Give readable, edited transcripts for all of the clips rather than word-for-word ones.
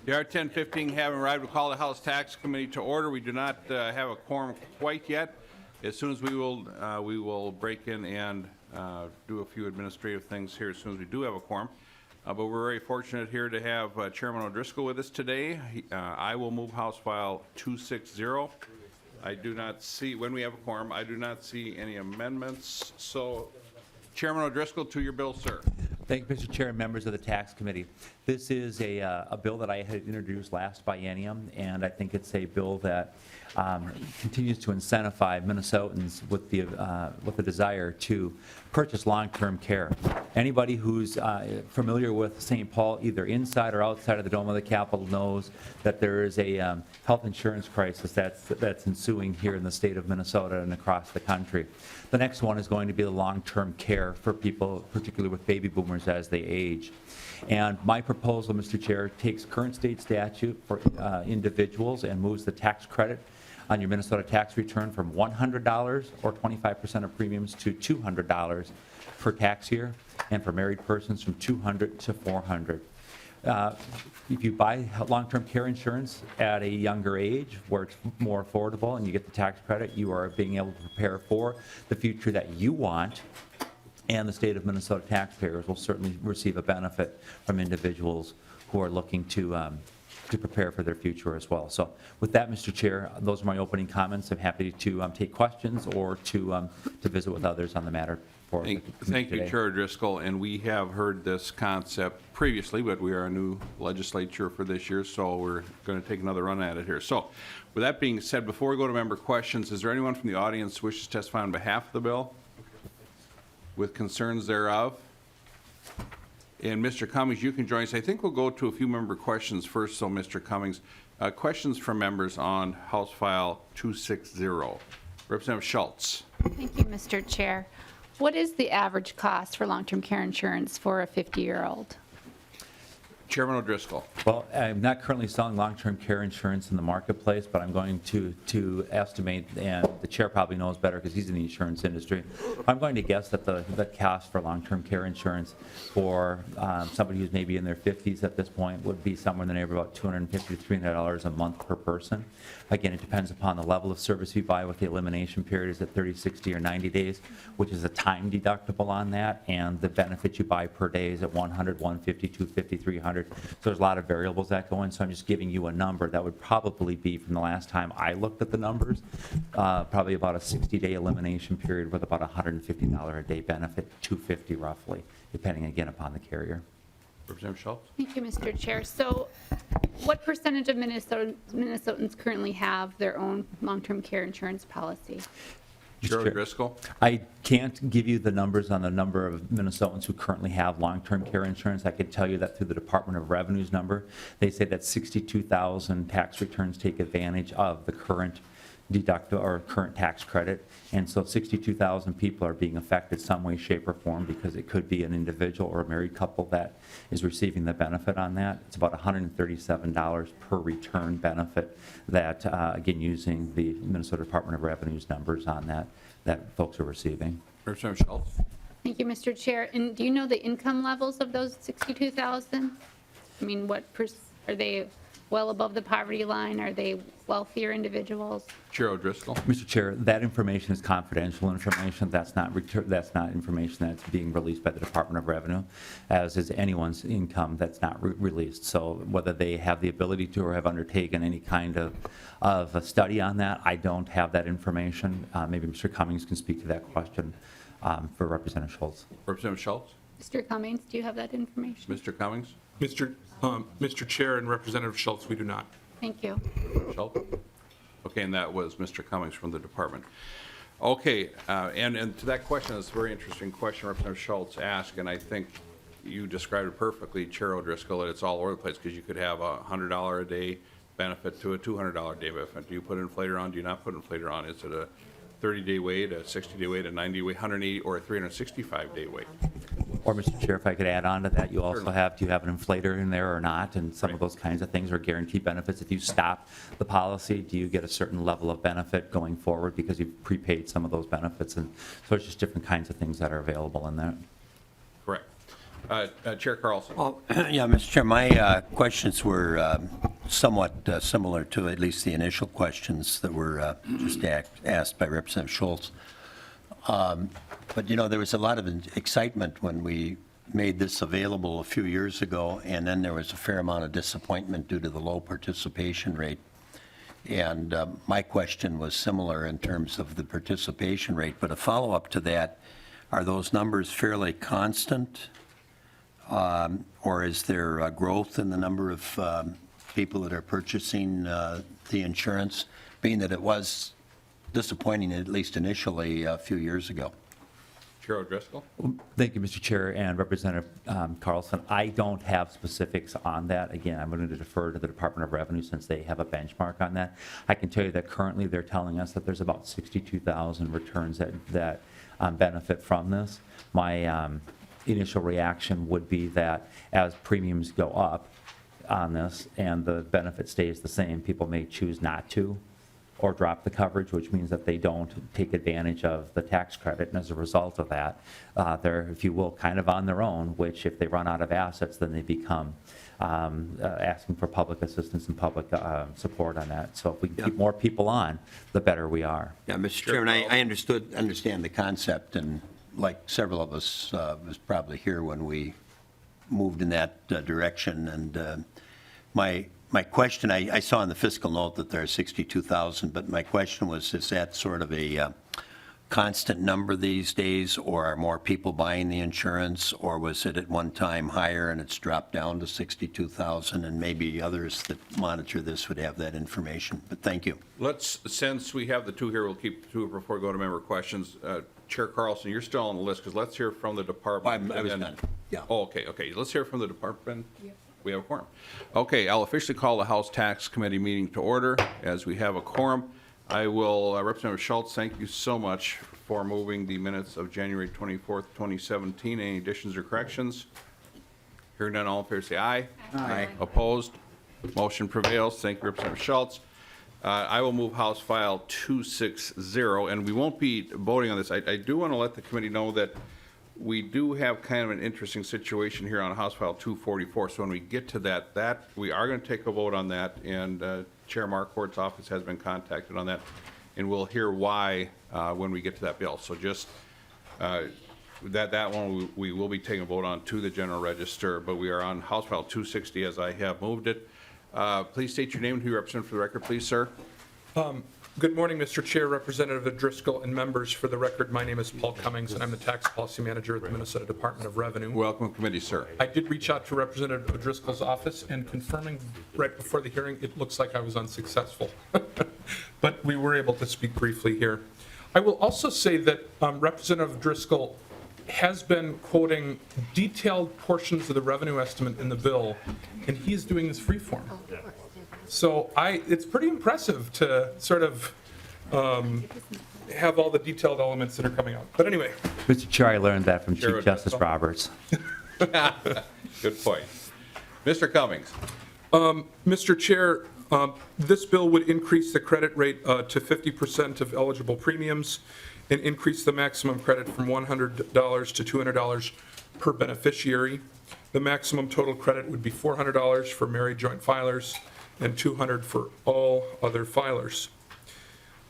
The R1015 having arrived, we'll call the House Tax Committee to order. We do not have a quorum quite yet. As soon as we will break in and do a few administrative things here as soon as we do have a quorum. But we're very fortunate here to have Chairman O'Driscoll with us today. I will move House File 260. I do not see, when we have a quorum, I do not see any amendments. So, Chairman O'Driscoll, to your bill, sir. Thank you, Mr. Chair and members of the Tax Committee. This is a bill that I had introduced last biennium, and I think it's a bill that continues to incentivize Minnesotans with the desire to purchase long-term care. Anybody who's familiar with St. Paul, either inside or outside of the Dome of the Capitol, knows that there is a health insurance crisis that's ensuing here in the state of Minnesota and across the country. The next one is going to be the long-term care for people, particularly with baby boomers as they age. And my proposal, Mr. Chair, takes current state statute for individuals and moves the tax credit on your Minnesota tax return from $100 or 25% of premiums to $200 per tax year, and for married persons from $200 to $400. If you buy long-term care insurance at a younger age where it's more affordable and you get the tax credit, you are being able to prepare for the future that you want, and the state of Minnesota taxpayers will certainly receive a benefit from individuals who are looking to prepare for their future as well. So with that, Mr. Chair, those are my opening comments. I'm happy to take questions or to visit with others on the matter. Thank you, Chair Driscoll. And we have heard this concept previously, but we are a new legislature for this year, so we're going to take another run at it here. So with that being said, before we go to member questions, is there anyone from the audience who wishes to testify on behalf of the bill with concerns thereof? And Mr. Cummings, you can join us. I think we'll go to a few member questions first. So Mr. Cummings, questions from members on House File 260. Representative Schultz. Thank you, Mr. Chair. What is the average cost for long-term care insurance for a 50-year-old? Chairman O'Driscoll. Well, I'm not currently selling long-term care insurance in the marketplace, but I'm going to estimate, and the chair probably knows better because he's in the insurance industry. I'm going to guess that the cost for long-term care insurance for somebody who's maybe in their 50s at this point would be somewhere in the neighborhood of about $250 to $300 a month per person. Again, it depends upon the level of service you buy, with the elimination period is at 30, 60, or 90 days, which is a time deductible on that, and the benefit you buy per day is at 100, 150, 250, 300. So there's a lot of variables that go in, so I'm just giving you a number that would probably be, from the last time I looked at the numbers, probably about a 60-day elimination period with about $150 a day benefit, $250 roughly, depending again upon the carrier. Representative Schultz. Thank you, Mr. Chair. So what percentage of Minnesotans currently have their own long-term care insurance policy? Chair Driscoll. I can't give you the numbers on the number of Minnesotans who currently have long-term care insurance. I can tell you that through the Department of Revenue's number, they say that 62,000 tax returns take advantage of the current deductible or current tax credit, and so 62,000 people are being affected some way, shape, or form, because it could be an individual or a married couple that is receiving the benefit on that. It's about $137 per return benefit that, again, using the Minnesota Department of Revenue's numbers on that folks are receiving. Representative Schultz. Thank you, Mr. Chair. And do you know the income levels of those 62,000? I mean, are they well above the poverty line? Are they wealthier individuals? Chair O'Driscoll. Mr. Chair, that information is confidential information. That's not information that's being released by the Department of Revenue, as is anyone's income that's not released. So whether they have the ability to or have undertaken any kind of a study on that, I don't have that information. Maybe Mr. Cummings can speak to that question for Representative Schultz. Representative Schultz. Mr. Cummings, do you have that information? Mr. Cummings. Mr. Chair and Representative Schultz, we do not. Thank you. Schultz. Okay, and that was Mr. Cummings from the department. Okay, and to that question, it's a very interesting question Representative Schultz asked, and I think you described it perfectly, Chair O'Driscoll, that it's all over the place, because you could have a $100 a day benefit to a $200 a day benefit. Do you put inflator on? Do you not put inflator on? Is it a 30-day wait, a 60-day wait, a 90-day wait, 180, or a 365-day wait? Or, Mr. Chair, if I could add on to that, you also have, do you have an inflator in there or not, and some of those kinds of things, or guaranteed benefits. If you stop the policy, do you get a certain level of benefit going forward because you've prepaid some of those benefits? And so it's just different kinds of things that are available in there. Correct. Chair Carlson. Well, yeah, Mr. Chair, my questions were somewhat similar to at least the initial questions that were just asked by Representative Schultz. But, you know, there was a lot of excitement when we made this available a few years ago, and then there was a fair amount of disappointment due to the low participation rate. And my question was similar in terms of the participation rate, but a follow-up to that, are those numbers fairly constant? Or is there growth in the number of people that are purchasing the insurance, being that it was disappointing, at least initially, a few years ago? Chair O'Driscoll. Thank you, Mr. Chair and Representative Carlson. I don't have specifics on that. Again, I'm going to defer to the Department of Revenue since they have a benchmark on that. I can tell you that currently they're telling us that there's about 62,000 returns that benefit from this. My initial reaction would be that as premiums go up on this and the benefit stays the same, people may choose not to or drop the coverage, which means that they don't take advantage of the tax credit. And as a result of that, they're, if you will, kind of on their own, which if they run out of assets, then they become asking for public assistance and public support on that. So if we can keep more people on, the better we are. Yeah, Mr. Chairman, I understand the concept, and like several of us was probably here when we moved in that direction. And my question, I saw in the fiscal note that there are 62,000, but my question was, is that sort of a constant number these days, or are more people buying the insurance, or was it at one time higher and it's dropped down to 62,000? And maybe others that monitor this would have that information, but thank you. Let's, since we have the two here, we'll keep the two before we go to member questions. Chair Carlson, you're still on the list, because let's hear from the department. I was and done, yeah. Oh, okay. Let's hear from the department. We have a quorum. Okay, I'll officially call the House Tax Committee meeting to order as we have a quorum. I will, Representative Schultz, thank you so much for moving the minutes of January 24th, 2017. Any additions or corrections? Hearing none, all in favor say aye. Aye. Opposed? Motion prevails. Thank you, Representative Schultz. I will move House File 260, and we won't be voting on this. I do want to let the committee know that we do have kind of an interesting situation here on House File 244. So when we get to that we are going to take a vote on that, and Chair Marquardt's office has been contacted on that, and we'll hear why when we get to that bill. So just that one we will be taking a vote on to the General Register, but we are on House File 260 as I have moved it. Please state your name and who you represent for the record, please, sir. Good morning, Mr. Chair, Representative O'Driscoll, and members. For the record, my name is Paul Cummings, and I'm the Tax Policy Manager at the Minnesota Department of Revenue. Welcome, committee, sir. I did reach out to Representative O'Driscoll's office, and confirming right before the hearing, it looks like I was unsuccessful. But we were able to speak briefly here. I will also say that Representative O'Driscoll has been quoting detailed portions of the revenue estimate in the bill, and he is doing this freeform. So it's pretty impressive to sort of have all the detailed elements that are coming out. But anyway. Mr. Chair, I learned that from Chair Chief Justice Roberts. Good point. Mr. Cummings. Mr. Chair, this bill would increase the credit rate to 50% of eligible premiums and increase the maximum credit from $100 to $200 per beneficiary. The maximum total credit would be $400 for married joint filers and $200 for all other filers.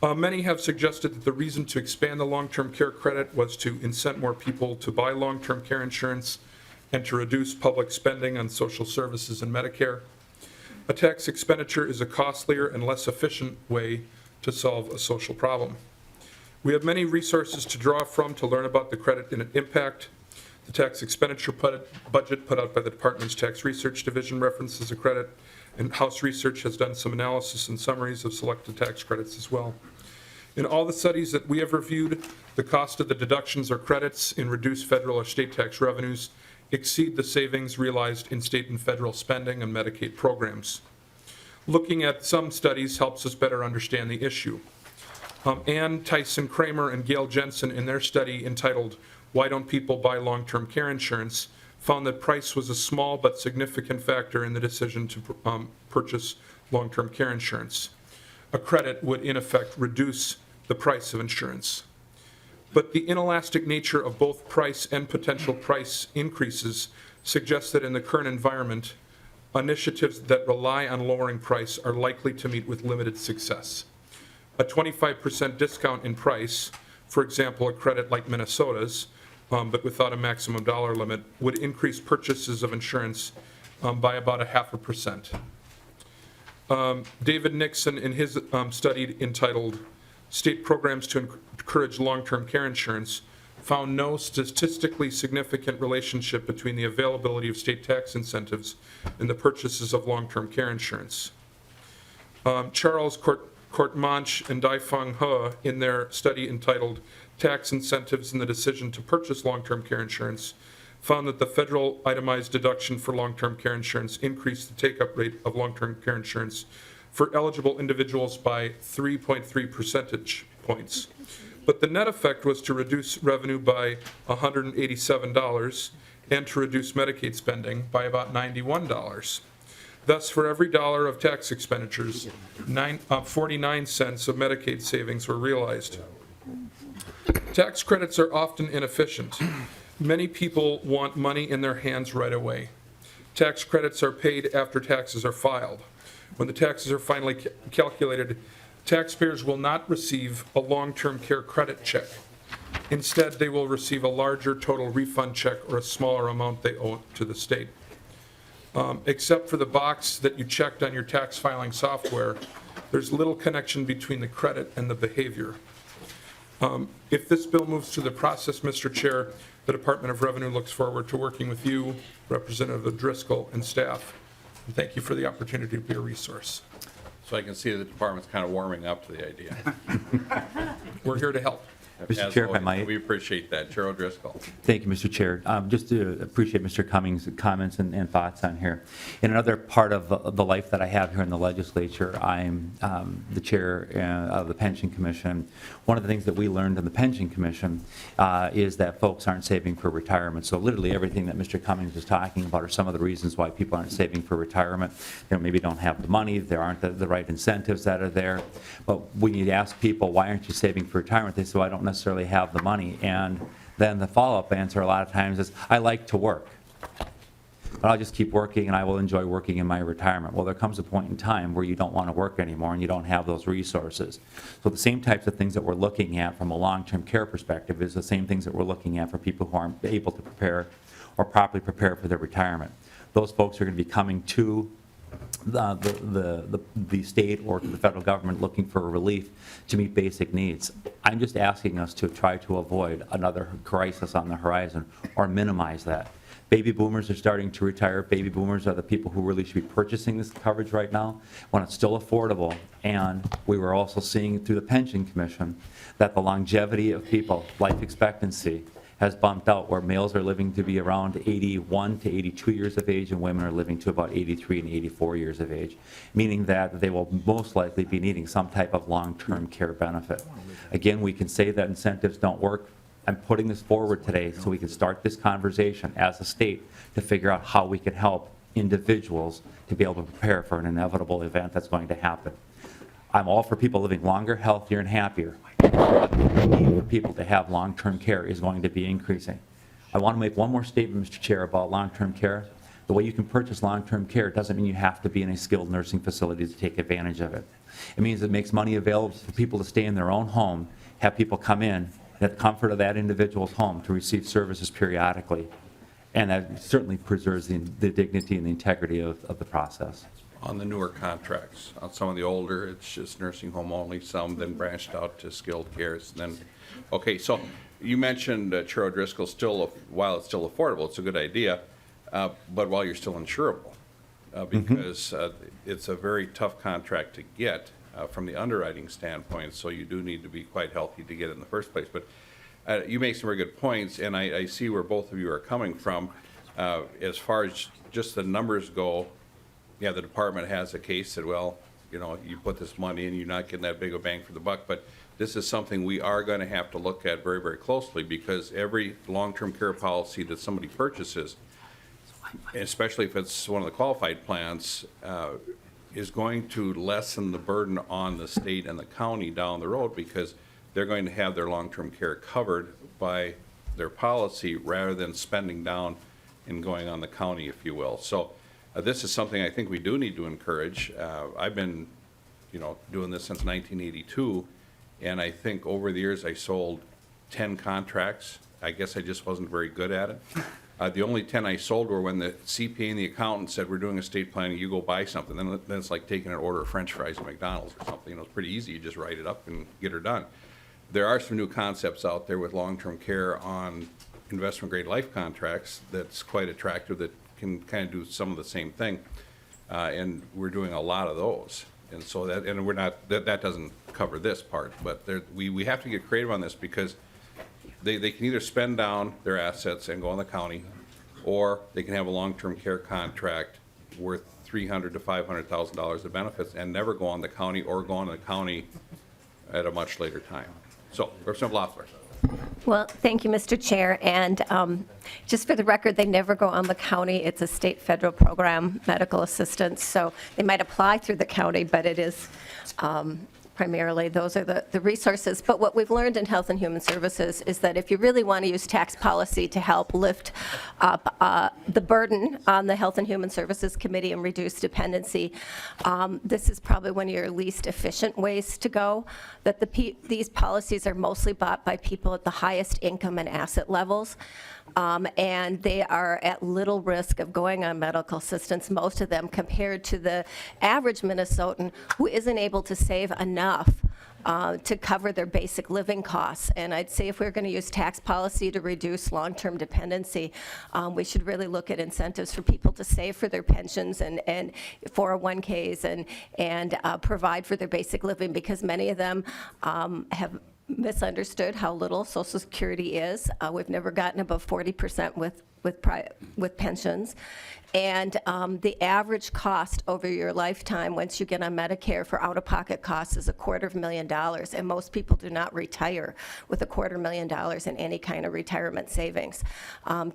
Many have suggested that the reason to expand the long-term care credit was to incent more people to buy long-term care insurance and to reduce public spending on social services and Medicare. A tax expenditure is a costlier and less efficient way to solve a social problem. We have many resources to draw from to learn about the credit and its impact. The tax expenditure budget put out by the Department's Tax Research Division references a credit, and House Research has done some analysis and summaries of selected tax credits as well. In all the studies that we have reviewed, the cost of the deductions or credits in reduced federal or state tax revenues exceed the savings realized in state and federal spending on Medicaid programs. Looking at some studies helps us better understand the issue. Ann Tyson Kramer and Gail Jensen, in their study entitled "Why Don't People Buy Long-Term Care Insurance?" found that price was a small but significant factor in the decision to purchase long-term care insurance. A credit would, in effect, reduce the price of insurance. But the inelastic nature of both price and potential price increases suggests that in the current environment, initiatives that rely on lowering price are likely to meet with limited success. A 25% discount in price, for example, a credit like Minnesota's, but without a maximum dollar limit, would increase purchases of insurance by about 0.5%. David Nixon, in his study entitled State Programs to Encourage Long-Term Care Insurance, found no statistically significant relationship between the availability of state tax incentives and the purchases of long-term care insurance. Charles Courtemanche and Daifeng He, in their study entitled Tax Incentives in the Decision to Purchase Long-Term Care Insurance, found that the federal itemized deduction for long-term care insurance increased the take-up rate of long-term care insurance for eligible individuals by 3.3 percentage points. But the net effect was to reduce revenue by $187 and to reduce Medicaid spending by about $91. Thus, for every dollar of tax expenditures, 49 cents of Medicaid savings were realized. Tax credits are often inefficient. Many people want money in their hands right away. Tax credits are paid after taxes are filed. When the taxes are finally calculated, taxpayers will not receive a long-term care credit check. Instead, they will receive a larger total refund check or a smaller amount they owe to the state. Except for the box that you checked on your tax filing software, there's little connection between the credit and the behavior. If this bill moves through the process, Mr. Chair, the Department of Revenue looks forward to working with you, Representative Driscoll, and staff. And thank you for the opportunity to be a resource. So I can see the department's kind of warming up to the idea. We're here to help. Mr. As Chair, if I always, might. We appreciate that. Chair O'Driscoll. Thank you, Mr. Chair. Just to appreciate Mr. Cummings' comments and thoughts on here. In another part of the life that I have here in the legislature, I'm the chair of the Pension Commission. One of the things that we learned in the Pension Commission is that folks aren't saving for retirement. So literally everything that Mr. Cummings was talking about are some of the reasons why people aren't saving for retirement. Maybe don't have the money, there aren't the right incentives that are there. But when you ask people, why aren't you saving for retirement? They say, well, I don't necessarily have the money. And then the follow-up answer a lot of times is, I like to work, but I'll just keep working and I will enjoy working in my retirement. Well, there comes a point in time where you don't want to work anymore and you don't have those resources. So the same types of things that we're looking at from a long-term care perspective is the same things that we're looking at for people who aren't able to prepare or properly prepare for their retirement. Those folks are going to be coming to the state or to the federal government looking for relief to meet basic needs. I'm just asking us to try to avoid another crisis on the horizon or minimize that. Baby boomers are starting to retire. Baby boomers are the people who really should be purchasing this coverage right now when it's still affordable. And we were also seeing through the Pension Commission that the longevity of people, life expectancy, has bumped out, where males are living to be around 81 to 82 years of age and women are living to about 83 and 84 years of age, meaning that they will most likely be needing some type of long-term care benefit. Again, we can say that incentives don't work. I'm putting this forward today so we can start this conversation as a state to figure out how we can help individuals to be able to prepare for an inevitable event that's going to happen. I'm all for people living longer, healthier, and happier. The need for people to have long-term care is going to be increasing. I want to make one more statement, Mr. Chair, about long-term care. The way you can purchase long-term care doesn't mean you have to be in a skilled nursing facility to take advantage of it. It means it makes money available for people to stay in their own home, have people come in at the comfort of that individual's home to receive services periodically. And that certainly preserves the dignity and the integrity of the process. On the newer contracts, on some of the older, it's just nursing home only, some then branched out to skilled cares. Then, okay, so you mentioned Chair O'Driscoll, while it's still affordable, it's a good idea, but while you're still insurable, because it's a very tough contract to get from the underwriting standpoint, so you do need to be quite healthy to get it in the first place. But you make some very good points, and I see where both of you are coming from. As far as just the numbers go, yeah, the department has a case that, well, you know, you put this money in, you're not getting that big a bang for the buck, but this is something we are going to have to look at very, very closely, because every long-term care policy that somebody purchases, especially if it's one of the qualified plans, is going to lessen the burden on the state and the county down the road, because they're going to have their long-term care covered by their policy rather than spending down in going on the county, if you will. So this is something I think we do need to encourage. I've been, doing this since 1982, and I think over the years I sold 10 contracts. I guess I just wasn't very good at it. The only 10 I sold were when the CPA and the accountant said, we're doing estate planning, you go buy something. Then it's like taking an order of French fries at McDonald's or something. It's pretty easy. You just write it up and get her done. There are some new concepts out there with long-term care on investment-grade life contracts that's quite attractive that can kind of do some of the same thing. And we're doing a lot of those. And so we're not, that doesn't cover this part, but we have to get creative on this because they can either spend down their assets and go on the county, or they can have a long-term care contract worth $300,000 to $500,000 of benefits and never go on the county, or go on the county at a much later time. So, Representative Loeffler. Well, thank you, Mr. Chair. And just for the record, they never go on the county. It's a state federal program, medical assistance. So they might apply through the county, but it is primarily, those are the resources. But what we've learned in Health and Human Services is that if you really want to use tax policy to help lift up the burden on the Health and Human Services Committee and reduce dependency, this is probably one of your least efficient ways to go. That these policies are mostly bought by people at the highest income and asset levels. And they are at little risk of going on medical assistance, most of them, compared to the average Minnesotan who isn't able to save enough to cover their basic living costs. And I'd say if we're going to use tax policy to reduce long-term dependency, we should really look at incentives for people to save for their pensions and 401ks and provide for their basic living, because many of them have misunderstood how little Social Security is. We've never gotten above 40% with pensions. And the average cost over your lifetime once you get on Medicare for out-of-pocket costs is $250,000, and most people do not retire with $250,000 in any kind of retirement savings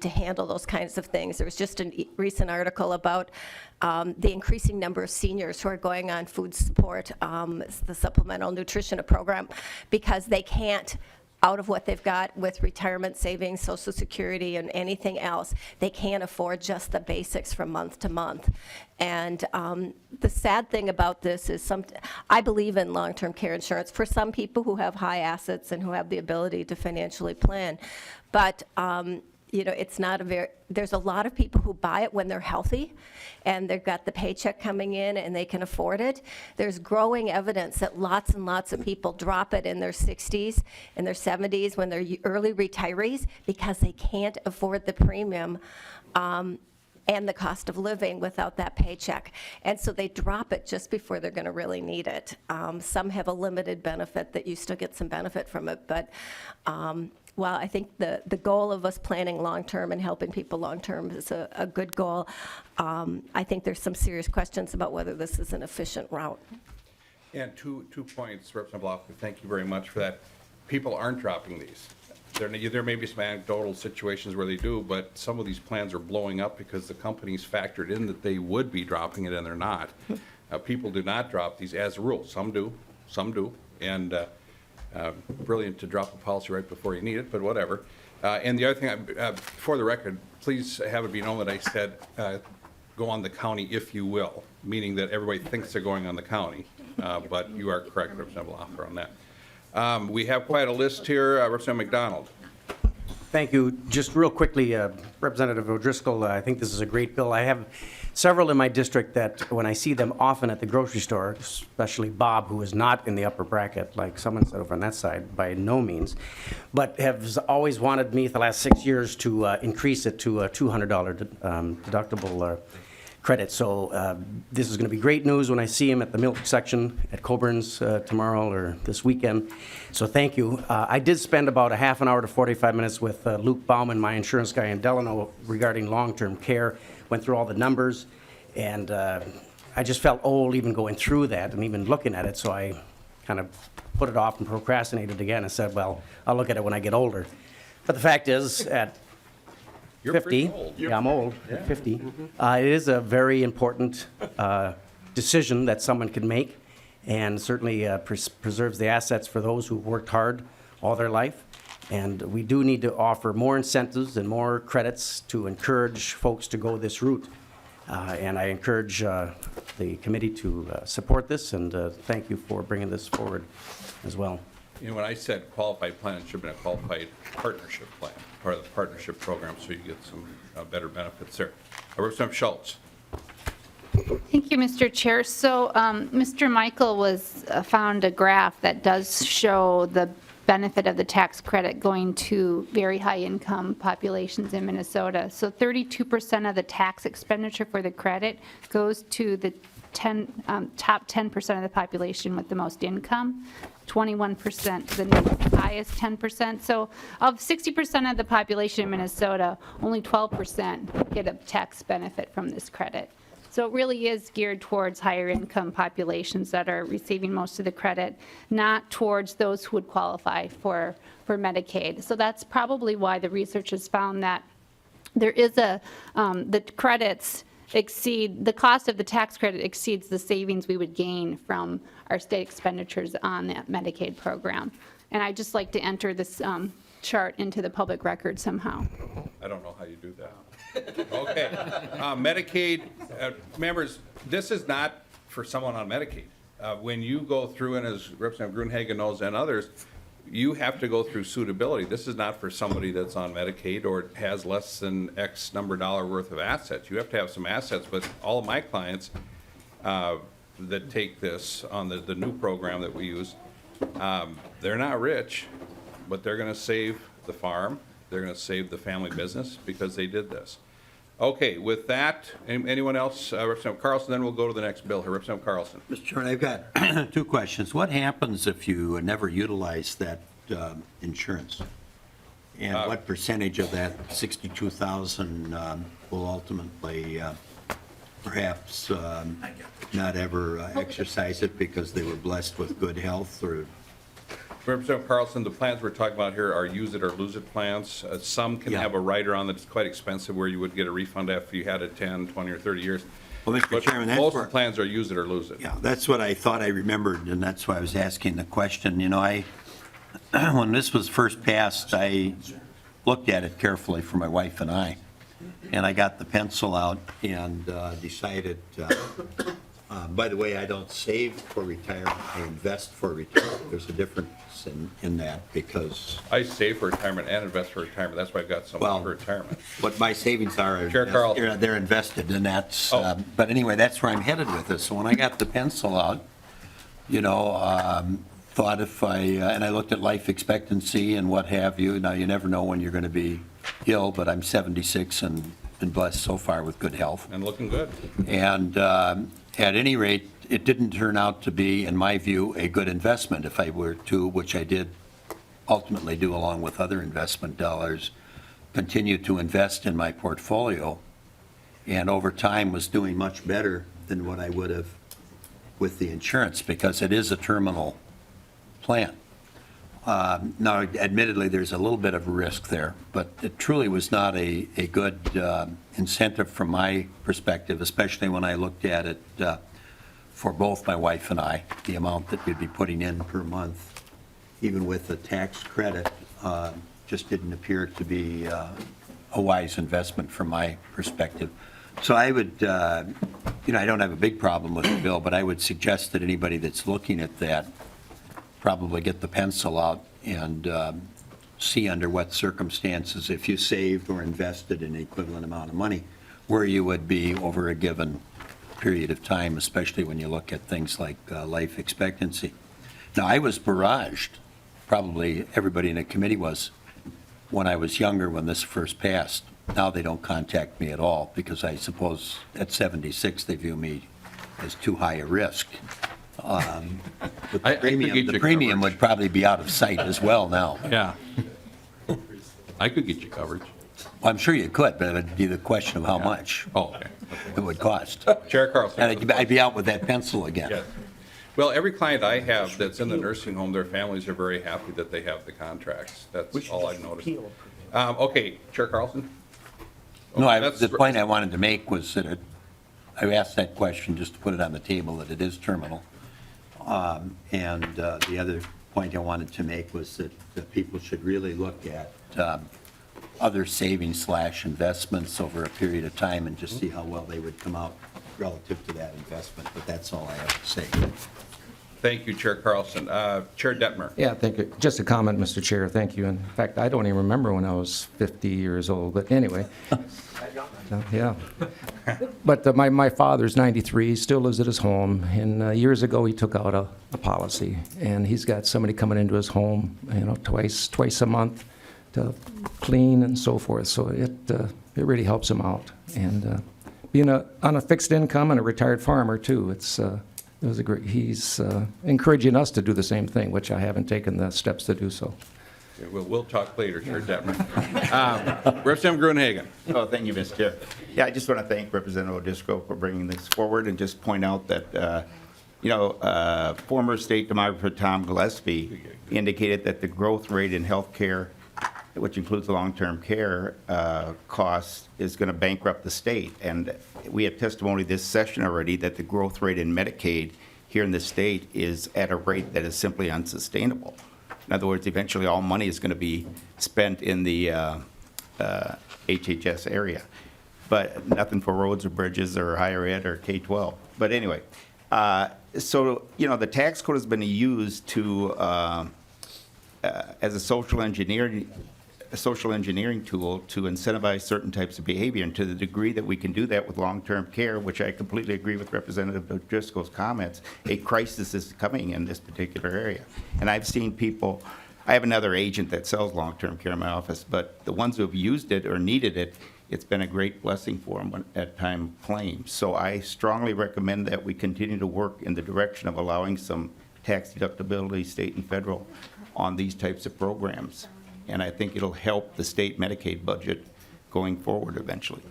to handle those kinds of things. There was just a recent article about the increasing number of seniors who are going on food support, the supplemental nutrition program, because they can't, out of what they've got with retirement savings, Social Security, and anything else, they can't afford just the basics from month to month. And the sad thing about this is I believe in long-term care insurance for some people who have high assets and who have the ability to financially plan. But it's not there's a lot of people who buy it when they're healthy and they've got the paycheck coming in and they can afford it. There's growing evidence that lots and lots of people drop it in their 60s, in their 70s, when they're early retirees, because they can't afford the premium and the cost of living without that paycheck. And so they drop it just before they're going to really need it. Some have a limited benefit that you still get some benefit from it, but while I think the goal of us planning long-term and helping people long-term is a good goal, I think there's some serious questions about whether this is an efficient route. And two points, Representative Loeffler, thank you very much for that. People aren't dropping these. There may be some anecdotal situations where they do, but some of these plans are blowing up because the companies factored in that they would be dropping it and they're not. People do not drop these as a rule. Some do, and brilliant to drop a policy right before you need it, but whatever. And the other thing, for the record, please have it be known that I said go on the county if you will, meaning that everybody thinks they're going on the county, but you are correct, Representative Loeffler, on that. We have quite a list here. Representative McDonald. Thank you. Just real quickly, Representative O'Driscoll, I think this is a great bill. I have several in my district that when I see them often at the grocery store, especially Bob, who is not in the upper bracket, like someone said over on that side, by no means, but has always wanted me for the last 6 years to increase it to a $200 deductible credit. So this is going to be great news when I see him at the milk section at Coburn's tomorrow or this weekend. So thank you. I did spend about a half an hour to 45 minutes with Luke Bauman, my insurance guy in Delano, regarding long-term care. Went through all the numbers, and I just felt old even going through that and even looking at it. So I kind of put it off and procrastinated again and said, well, I'll look at it when I get older. But the fact is, at You're 50. pretty old. Yeah, I'm old, at 50. It is a very important decision that someone can make, and certainly preserves the assets for those who worked hard all their life. And we do need to offer more incentives and more credits to encourage folks to go this route. And I encourage the committee to support this, and thank you for bringing this forward as well. You know, when I said qualified plan, it should have been a qualified partnership plan, or the partnership program, so you get some better benefits there. Representative Schultz. Thank you, Mr. Chair. So Mr. Michael found a graph that does show the benefit of the tax credit going to very high income populations in Minnesota. So 32% of the tax expenditure for the credit goes to the top 10% of the population with the most income, 21% the highest 10%. So of 60% of the population in Minnesota, only 12% get a tax benefit from this credit. So it really is geared towards higher income populations that are receiving most of the credit, not towards those who would qualify for Medicaid. So that's probably why the research has found that there is the credits exceed, the cost of the tax credit exceeds the savings we would gain from our state expenditures on that Medicaid program. And I'd just like to enter this chart into the public record somehow. I don't know how you do that. Okay. Medicaid, members, this is not for someone on Medicaid. When you go through, and as Representative Gruenhagen knows and others, you have to go through suitability. This is not for somebody that's on Medicaid or has less than X number dollar worth of assets. You have to have some assets, but all of my clients that take this on the new program that we use, they're not rich, but they're going to save the farm. They're going to save the family business because they did this. Okay, with that, anyone else? Representative Carlson, then we'll go to the next bill here. Representative Carlson. Mr. Chairman, I've got two questions. What happens if you never utilize that insurance? And what percentage of that 62,000 will ultimately perhaps not ever exercise it because they were blessed with good health? Or Representative Carlson, the plans we're talking about here are use it or lose it plans. Some can Yeah. have a rider on that's quite expensive where you would get a refund after you had it 10, 20, or 30 years. Well, Mr. But Chairman, that's most where- of the plans are use it or lose it. Yeah, that's what I thought I remembered, and that's why I was asking the question. You know, when this was first passed, I looked at it carefully for my wife and I got the pencil out and decided, by the way, I don't save for retirement, I invest for retirement. There's a difference in that because I save for retirement and invest for retirement. That's why I've got so much Well, for retirement. what my savings are, Chair Carlson. they're invested, and that's, Oh. but anyway, that's where I'm headed with this. So when I got the pencil out, you know, thought if and I looked at life expectancy and what have you. Now, you never know when you're going to be ill, but I'm 76 and been blessed so far with good health. And looking good. And at any rate, it didn't turn out to be, in my view, a good investment if I were to, which I did ultimately do along with other investment dollars, continue to invest in my portfolio, and over time was doing much better than what I would have with the insurance, because it is a terminal plan. Now, admittedly, there's a little bit of risk there, but it truly was not a good incentive from my perspective, especially when I looked at it for both my wife and I, the amount that we'd be putting in per month, even with the tax credit, just didn't appear to be a wise investment from my perspective. So I would, you know, I don't have a big problem with the bill, but I would suggest that anybody that's looking at that probably get the pencil out and see under what circumstances, if you saved or invested an equivalent amount of money, where you would be over a given period of time, especially when you look at things like life expectancy. Now, I was barraged, probably everybody in the committee was, when I was younger, when this first passed. Now they don't contact me at all, because I suppose at 76, they view me as too high a risk. But I could get the you premium coverage. would probably be out of sight as well now. Yeah. I could get you coverage. I'm sure you could, but it would be the question of how much Oh, okay. it would cost. Chair Carlson. And I'd be out with that pencil again. Yes. Well, every client I have that's in the nursing home, their families are very happy that they have the contracts. That's all I've noticed. Okay, Chair Carlson? No, That's- the point I wanted to make was that I asked that question just to put it on the table, that it is terminal. And the other point I wanted to make was that people should really look at other savings / investments over a period of time and just see how well they would come out relative to that investment. But that's all I have to say. Thank you, Chair Carlson. Chair Detmer. Yeah, thank you. Just a comment, Mr. Chair, thank you. In fact, I don't even remember when I was 50 years old, but anyway. Yeah. But my father's 93, still lives at his home, and years ago, he took out a policy, and he's got somebody coming into his home, twice a month to clean and so forth, so it really helps him out. And being on a fixed income and a retired farmer, too, he's encouraging us to do the same thing, which I haven't taken the steps to do so. Yeah, we'll talk later, Chair Detmer. Representative Gruenhagen. Oh, thank you, Mr. Chair. Yeah, I just want to thank Representative O'Driscoll for bringing this forward and just point out that, former State Demographer Tom Gillespie indicated that the growth rate in healthcare, which includes long-term care costs, is going to bankrupt the state. And we have testimony this session already that the growth rate in Medicaid here in the state is at a rate that is simply unsustainable. In other words, eventually all money is going to be spent in the HHS area, but nothing for roads or bridges or higher ed or K-12. But anyway, the tax code has been used to as a social engineering tool to incentivize certain types of behavior. And to the degree that we can do that with long-term care, which I completely agree with Representative O'Driscoll's comments, a crisis is coming in this particular area. And I've seen people, I have another agent that sells long-term care in my office, but the ones who have used it or needed it, it's been a great blessing for them at time of claims. So I strongly recommend that we continue to work in the direction of allowing some tax deductibility, state and federal, on these types of programs. And I think it'll help the state Medicaid budget going forward eventually.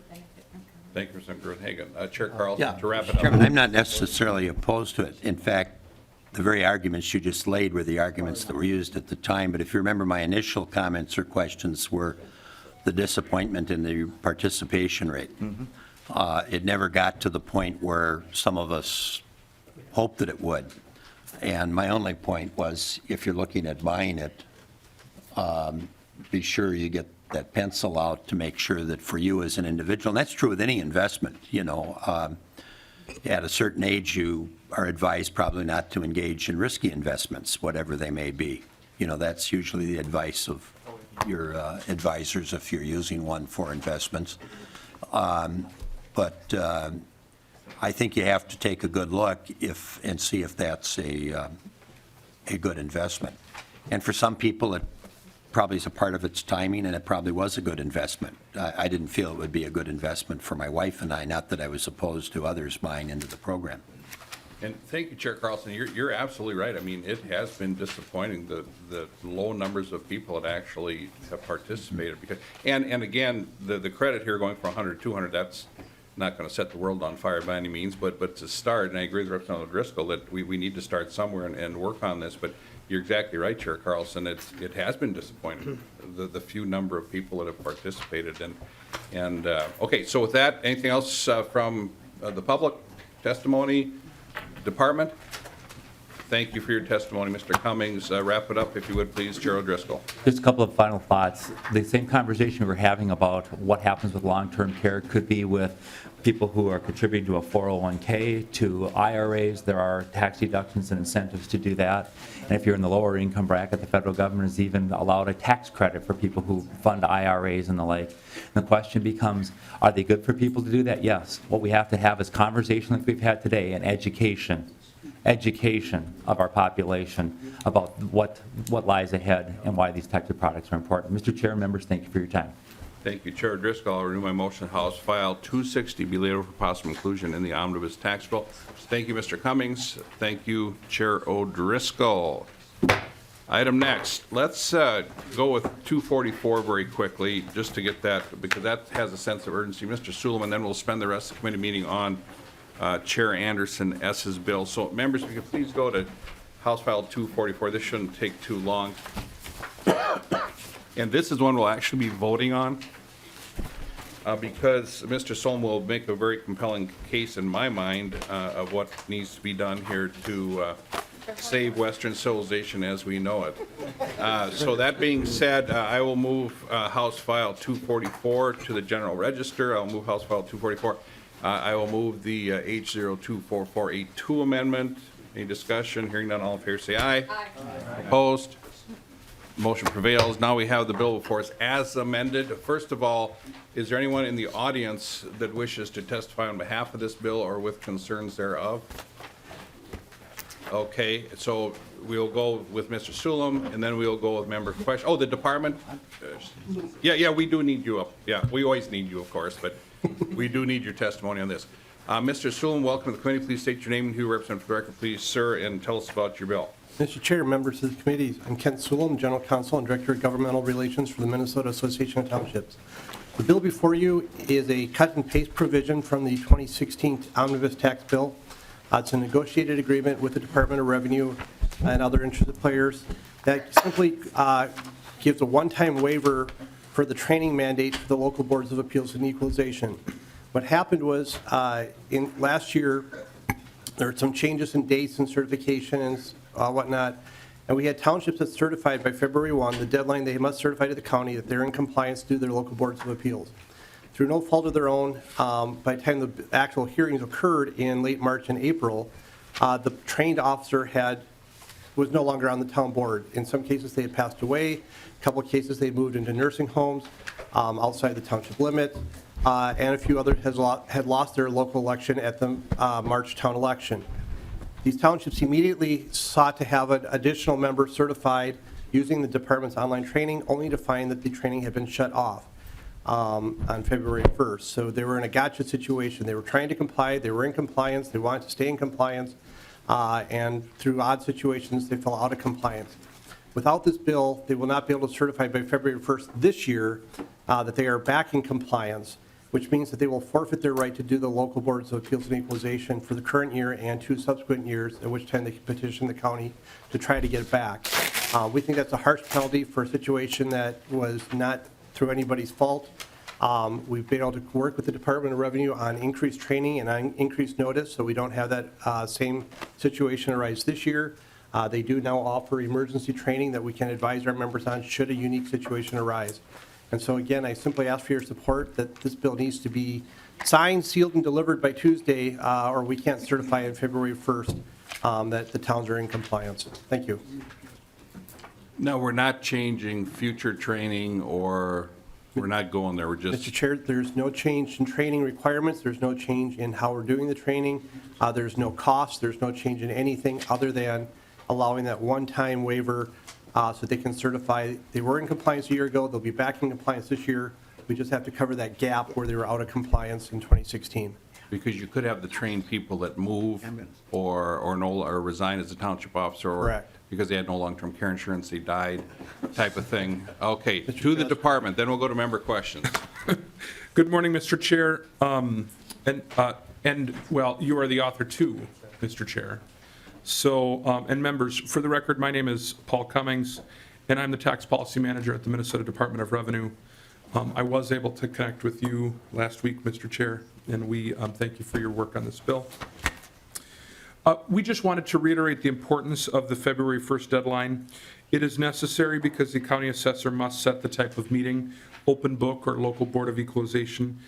Thank you, Representative Gruenhagen. Chair Carlson, Yeah, to wrap it up. Chairman, I'm not necessarily opposed to it. In fact, the very arguments you just laid were the arguments that were used at the time. But if you remember, my initial comments or questions were the disappointment in the participation rate. It never got to the point where some of us hoped that it would. And my only point was, if you're looking at buying it, be sure you get that pencil out to make sure that for you as an individual, and that's true with any investment, at a certain age, you are advised probably not to engage in risky investments, whatever they may be. That's usually the advice of your advisors if you're using one for investments. But I think you have to take a good look and see if that's a good investment. And for some people, it probably is a part of its timing, and it probably was a good investment. I didn't feel it would be a good investment for my wife and I, not that I was opposed to others buying into the program. And thank you, Chair Carlson. You're absolutely right. I mean, it has been disappointing, the low numbers of people that actually have participated. And again, the credit here going from 100 to 200, that's not going to set the world on fire by any means, but to start, and I agree with Representative Driscoll that we need to start somewhere and work on this. But you're exactly right, Chair Carlson. It has been disappointing, the few number of people that have participated. And okay, so with that, anything else from the public? Testimony? Department? Thank you for your testimony, Mr. Cummings. Wrap it up, if you would, please, Chair O'Driscoll. Just a couple of final thoughts. The same conversation we're having about what happens with long-term care could be with people who are contributing to a 401k, to IRAs. There are tax deductions and incentives to do that. And if you're in the lower income bracket, the federal government has even allowed a tax credit for people who fund IRAs and the like. And the question becomes, are they good for people to do that? Yes. What we have to have is conversation like we've had today and education of our population about what lies ahead and why these types of products are important. Mr. Chair, members, thank you for your time. Thank you, Chair Driscoll. I'll renew my motion. House File 260 be laid over for possible inclusion in the omnibus tax bill. Thank you, Mr. Cummings. Thank you, Chair O'Driscoll. Item next. Let's go with 244 very quickly, just to get that, because that has a sense of urgency. Mr. Suleiman, then we'll spend the rest of the committee meeting on Chair Anderson S's bill. So, members, if you could please go to House File 244. This shouldn't take too long. And this is one we'll actually be voting on because Mr. Solm will make a very compelling case in my mind of what needs to be done here to save Western civilization as we know it. So that being said, I will move House File 244 to the General Register. I'll move House File 244. I will move the H024482 amendment. Any discussion? Hearing none, all in favor say aye. Aye. Opposed? Motion prevails. Now we have the bill before us as amended. First of all, is there anyone in the audience that wishes to testify on behalf of this bill or with concerns thereof? Okay, so we'll go with Mr. Sulam, and then we'll go with member question. Oh, the department? Yeah, we do need you up. Yeah, we always need you, of course, but we do need your testimony on this. Mr. Sulam, welcome to the committee. Please state your name and who you represent for the record, please, sir, and tell us about your bill. Mr. Chair, members of the committee, I'm Kent Sulam, General Counsel and Director of Governmental Relations for the Minnesota Association of Townships. The bill before you is a cut and paste provision from the 2016 omnibus tax bill. It's a negotiated agreement with the Department of Revenue and other interested players that simply gives a one-time waiver for the training mandate for the local boards of appeals and equalization. What happened was in last year, there were some changes in dates and certification and whatnot, and we had townships that certified by February 1, the deadline they must certify to the county that they're in compliance through their local boards of appeals. Through no fault of their own, by the time the actual hearings occurred in late March and April, the trained officer was no longer on the town board. In some cases, they had passed away. A couple of cases, they moved into nursing homes outside the township limit, and a few others had lost their local election at the March town election. These townships immediately sought to have an additional member certified using the department's online training, only to find that the training had been shut off on February 1st. So they were in a gotcha situation. They were trying to comply. They were in compliance. They wanted to stay in compliance. And through odd situations, they fell out of compliance. Without this bill, they will not be able to certify by February 1st this year that they are back in compliance, which means that they will forfeit their right to do the local boards of appeals and equalization for the current year and 2 subsequent years, at which time they can petition the county to try to get it back. We think that's a harsh penalty for a situation that was not through anybody's fault. We've been able to work with the Department of Revenue on increased training and on increased notice, so we don't have that same situation arise this year. They do now offer emergency training that we can advise our members on should a unique situation arise. And so again, I simply ask for your support that this bill needs to be signed, sealed, and delivered by Tuesday, or we can't certify on February 1st that the towns are in compliance. Thank you. No, we're not changing future training, or we're not going there. We're just. Mr. Chair, there's no change in training requirements. There's no change in how we're doing the training. There's no cost. There's no change in anything other than allowing that one-time waiver so they can certify. They were in compliance a year ago. They'll be back in compliance this year. We just have to cover that gap where they were out of compliance in 2016. Because you could have the trained people that move or resign as a township officer. Or Correct. because they had no long-term care insurance, they died, type of thing. Okay, to the department, then we'll go to member questions. Good morning, Mr. Chair. Well, you are the author too, Mr. Chair. So, and members, for the record, my name is Paul Cummings, and I'm the tax policy manager at the Minnesota Department of Revenue. I was able to connect with you last week, Mr. Chair, and we thank you for your work on this bill. We just wanted to reiterate the importance of the February 1st deadline. It is necessary because the county assessor must set the type of meeting, open book or local board of equalization,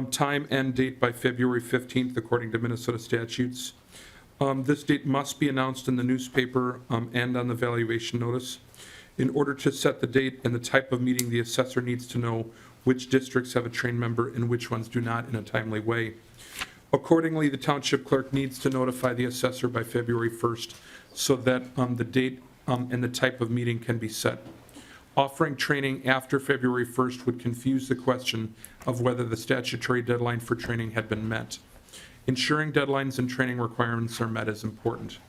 time and date by February 15th, according to Minnesota statutes. This date must be announced in the newspaper and on the valuation notice. In order to set the date and the type of meeting, the assessor needs to know which districts have a trained member and which ones do not in a timely way. Accordingly, the township clerk needs to notify the assessor by February 1st so that the date and the type of meeting can be set. Offering training after February 1st would confuse the question of whether the statutory deadline for training had been met. Ensuring deadlines and training requirements are met is important.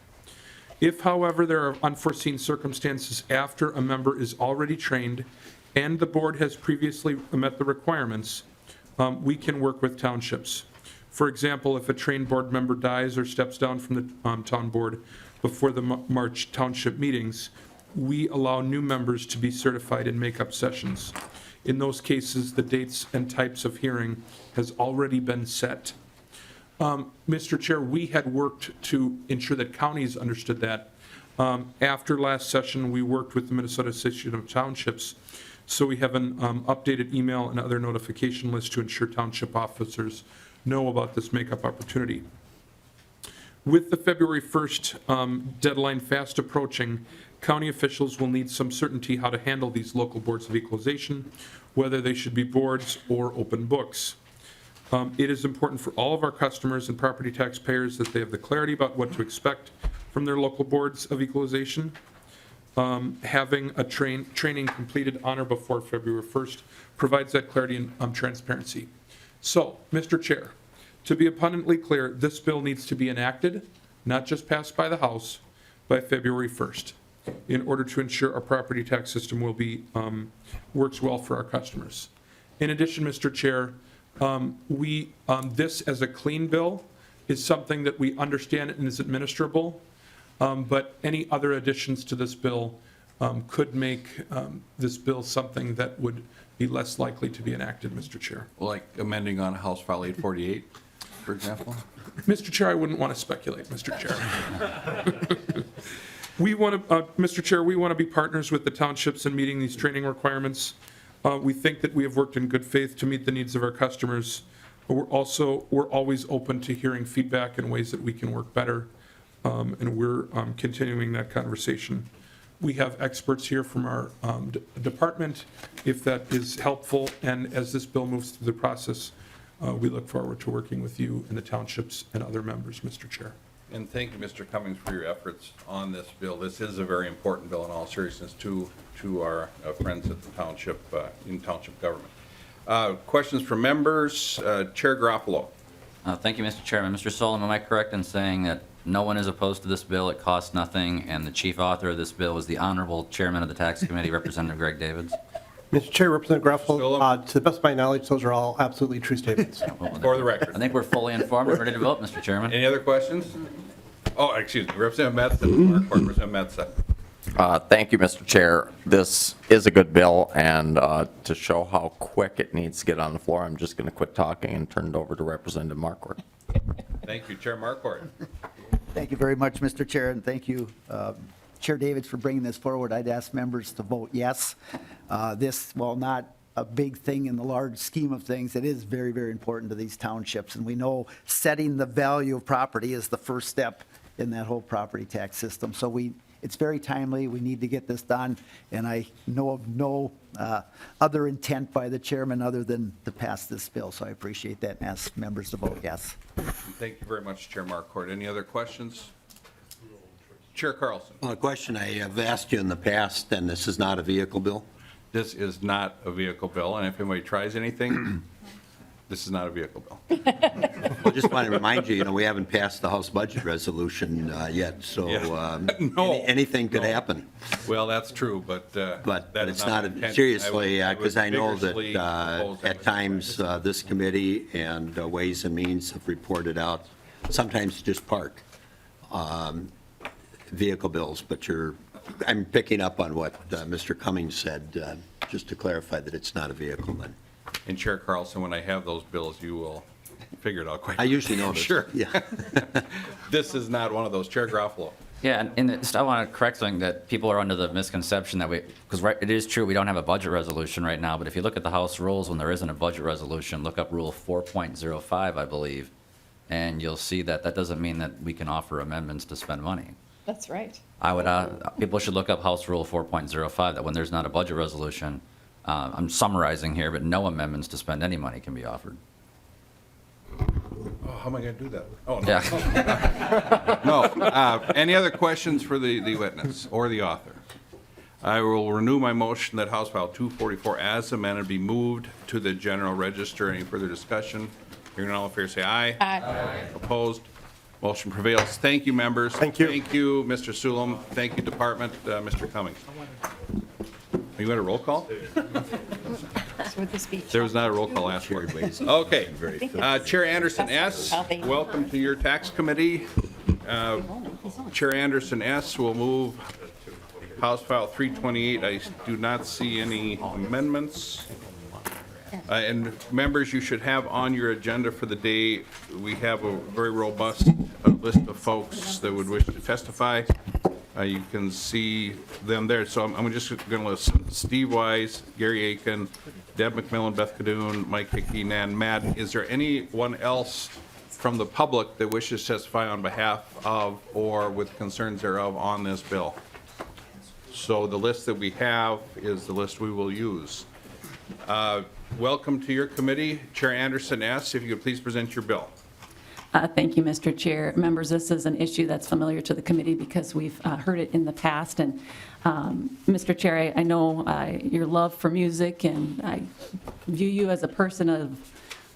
If, however, there are unforeseen circumstances after a member is already trained and the board has previously met the requirements, we can work with townships. For example, if a trained board member dies or steps down from the town board before the March township meetings, we allow new members to be certified in make-up sessions. In those cases, the dates and types of hearing has already been set. Mr. Chair, we had worked to ensure that counties understood that After last session, we worked with the Minnesota Association of Townships, so we have an updated email and other notification list to ensure township officers know about this makeup opportunity. With the February 1st deadline fast approaching, county officials will need some certainty how to handle these local boards of equalization, whether they should be boards or open books. It is important for all of our customers and property taxpayers that they have the clarity about what to expect from their local boards of equalization. Having a training completed on or before February 1st provides that clarity and transparency. So, Mr. Chair, to be abundantly clear, this bill needs to be enacted, not just passed by the House, by February 1st, in order to ensure our property tax system will be, works well for our customers. In addition, Mr. Chair, this as a clean bill is something that we understand and is administrable, but any other additions to this bill could make this bill something that would be less likely to be enacted, Mr. Chair. Like amending on House File 848, for example? Mr. Chair, I wouldn't want to speculate, Mr. Chair. Mr. Chair, we want to be partners with the townships in meeting these training requirements. We think that we have worked in good faith to meet the needs of our customers. But we're always open to hearing feedback and ways that we can work better. And we're continuing that conversation. We have experts here from our department, if that is helpful. And as this bill moves through the process, we look forward to working with you and the townships and other members, Mr. Chair. And thank you, Mr. Cummings, for your efforts on this bill. This is a very important bill in all seriousness to our friends at the township, in township government. Questions from members? Chair Garofalo. Thank you, Mr. Chairman. Mr. Solom, am I correct in saying that no one is opposed to this bill, it costs nothing, and the chief author of this bill is the Honorable Chairman of the Tax Committee, Representative Greg Davids? Mr. Chair, Representative Graffalo, to the best of my knowledge, those are all absolutely true statements. For the record. I think we're fully informed and ready to vote, Mr. Chairman. Any other questions? Oh, excuse me, Representative Metzen, Representative Metzen. Thank you, Mr. Chair. This is a good bill, and to show how quick it needs to get on the floor, I'm just going to quit talking and turn it over to Representative Marquardt. Thank you, Chair Marquardt. Thank you very much, Mr. Chair, and thank you, Chair Davids, for bringing this forward. I'd ask members to vote yes. This, while not a big thing in the large scheme of things, it is very, very important to these townships. And we know setting the value of property is the first step in that whole property tax system. So it's very timely. We need to get this done. And I know of no other intent by the chairman other than to pass this bill. So I appreciate that and ask members to vote yes. Thank you very much, Chair Marquardt. Any other questions? Chair Carlson. Well, a question I have asked you in the past, and this is not a vehicle bill? This is not a vehicle bill, and if anybody tries anything, this is not a vehicle bill. I just want to remind you, we haven't passed the House budget resolution yet, so No. anything could happen. Well, that's true, but But that is it's not not, intention. seriously, I would because I know vigorously that oppose that, at Mr. times, this committee and Ways and Means have reported out, sometimes just park vehicle bills, but I'm picking up on what Mr. Cummings said, just to clarify that it's not a vehicle then. And Chair Carlson, when I have those bills, you will figure it out quite I usually know this. Sure. Yeah. This is not one of those. Chair Garofalo. Yeah, and I want to correct something that people are under the misconception that because it is true, we don't have a budget resolution right now, but if you look at the House rules, when there isn't a budget resolution, look up Rule 4.05, I believe, and you'll see that that doesn't mean that we can offer amendments to spend money. That's right. I would, people should look up House Rule 4.05, that when there's not a budget resolution, I'm summarizing here, but no amendments to spend any money can be offered. Oh, how am I going to do that? Oh, no. Yeah. No. Any other questions for the witness or the author? I will renew my motion that House File 244 as amended be moved to the general register. Any further discussion? Hearing none, all in favor say aye. Aye. Opposed? Motion prevails. Thank you, members. Thank you. Thank you, Mr. Sulum. Thank you, Department. Mr. Cummings. Are you at a roll call? With the speech. There was not a roll call asked for. Okay. Chair Anderson S., welcome to your tax committee. Chair Anderson S. will move House File 328. I do not see any amendments. And members, you should have on your agenda for the day, we have a very robust list of folks that would wish to testify. You can see them there. So I'm just going to list Steve Wise, Gary Aiken, Deb McMillan, Beth Cadoon, Mike Hickey, Nan Matt. Is there anyone else from the public that wishes to testify on behalf of or with concerns thereof on this bill? So the list that we have is the list we will use. Welcome to your committee. Chair Anderson asks if you could please present your bill. Thank you, Mr. Chair. Members, this is an issue that's familiar to the committee because we've heard it in the past. And Mr. Chair, I know your love for music, and I view you as a person of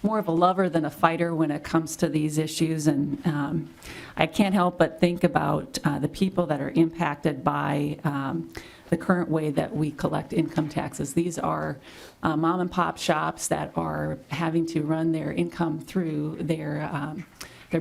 more of a lover than a fighter when it comes to these issues. And I can't help but think about the people that are impacted by the current way that we collect income taxes. These are mom and pop shops that are having to run their income through their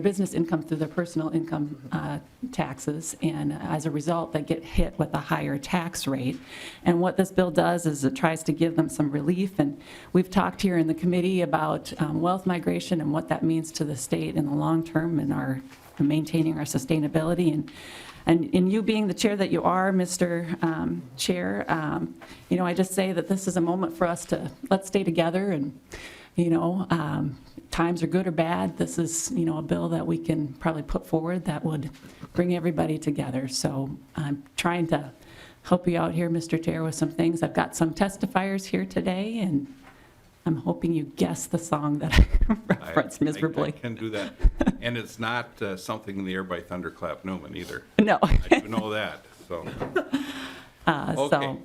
business income through their personal income taxes, and as a result, they get hit with a higher tax rate. And what this bill does is it tries to give them some relief, and we've talked here in the committee about wealth migration and what that means to the state in the long term and our maintaining our sustainability. And in you being the chair that you are, Mr. Chair, I just say that this is a moment for us to let's stay together. And times are good or bad, this is a bill that we can probably put forward that would bring everybody together. So I'm trying to help you out here, Mr. Chair, with some things. I've got some testifiers here today, and I'm hoping you guess the song that I referenced miserably. I can do that. And it's not Something in the Air by Thunderclap Newman either. No. I do know that, so. Okay.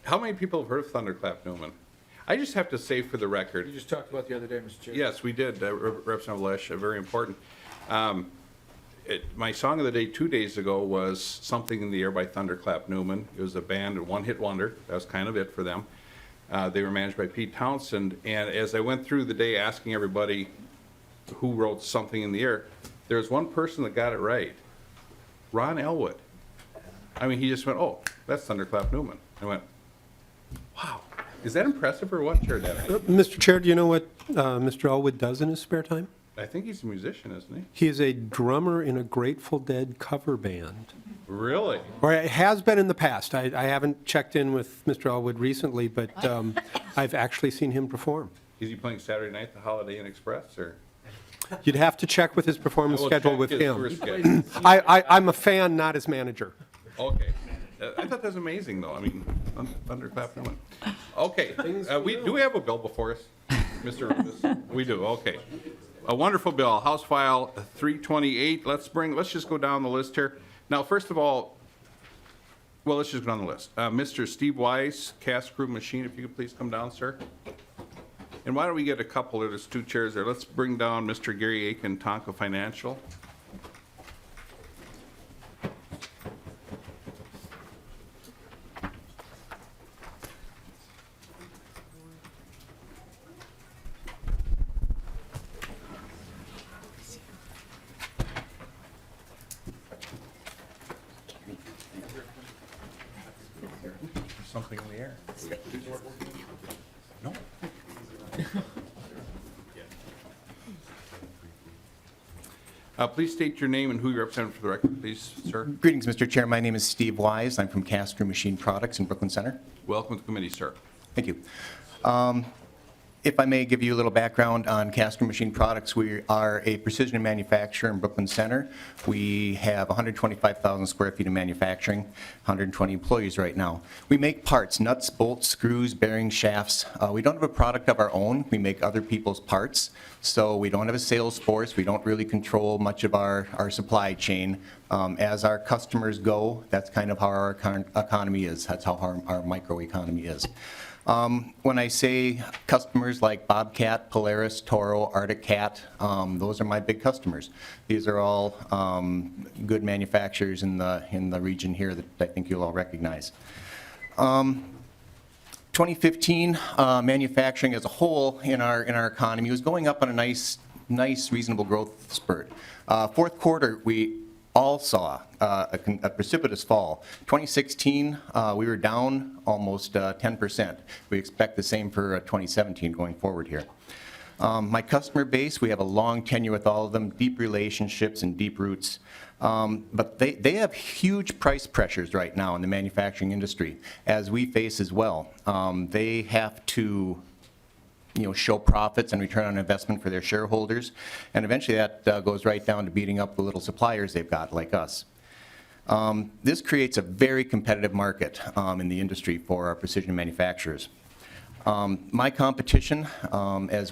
How many people have heard of Thunderclap Newman? I just have to say for the record. You just talked about the other day, Mr. Chair. Yes, we did, Representative Lesh, very important. My song of the day 2 days ago was Something in the Air by Thunderclap Newman. It was a band, a one-hit wonder. That was kind of it for them. They were managed by Pete Townsend, and as I went through the day asking everybody who wrote Something in the Air, there was one person that got it right, Ron Elwood. I mean, he just went, oh, that's Thunderclap Newman. I went, wow, is that impressive or what, Chair Dennis? Mr. Chair, do you know what Mr. Elwood does in his spare time? I think he's a musician, isn't he? He is a drummer in a Grateful Dead cover band. Really? Or it has been in the past. I haven't checked in with Mr. Elwood recently, but I've actually seen him perform. Is he playing Saturday night, the Holiday Inn Express, or? You'd have to check with his performance I will schedule check with his him. tour schedule. I'm a fan, not his manager. Okay. I thought that was amazing, though. I mean, Thunderclap Newman. Okay. Do we have a bill before us, Mr. Rufus? We do, okay. A wonderful bill, House File 328. Let's just go down the list here. Now, first of all, well, let's just go down the list. Mr. Steve Wise, Cast Crew Machine, if you could please come down, sir. And why don't we get a couple, there's two chairs there. Let's bring down Mr. Gary Aiken, Tonka Financial. Something in the air. No. Please state your name and who you represent for the record, please, sir. Greetings, Mr. Chair. My name is Steve Wise. I'm from Cast Crew Machine Products in Brooklyn Center. Welcome to the committee, sir. Thank you. If I may give you a little background on Cast Crew Machine Products, we are a precision manufacturer in Brooklyn Center. We have 125,000 square feet of manufacturing, 120 employees right now. We make parts, nuts, bolts, screws, bearings, shafts. We don't have a product of our own. We make other people's parts. So we don't have a sales force. We don't really control much of our supply chain. As our customers go, that's kind of how our economy is. That's how our microeconomy is. When I say customers like Bobcat, Polaris, Toro, Arctic Cat, those are my big customers. These are all good manufacturers in the region here that I think you'll all recognize. 2015, manufacturing as a whole in our economy was going up on a nice reasonable growth spurt. Fourth quarter, we all saw a precipitous fall. 2016, we were down almost 10%. We expect the same for 2017 going forward here. My customer base, we have a long tenure with all of them, deep relationships and deep roots. But they have huge price pressures right now in the manufacturing industry, as we face as well. They have to show profits and return on investment for their shareholders. And eventually that goes right down to beating up the little suppliers they've got like us. This creates a very competitive market in the industry for our precision manufacturers. My competition, as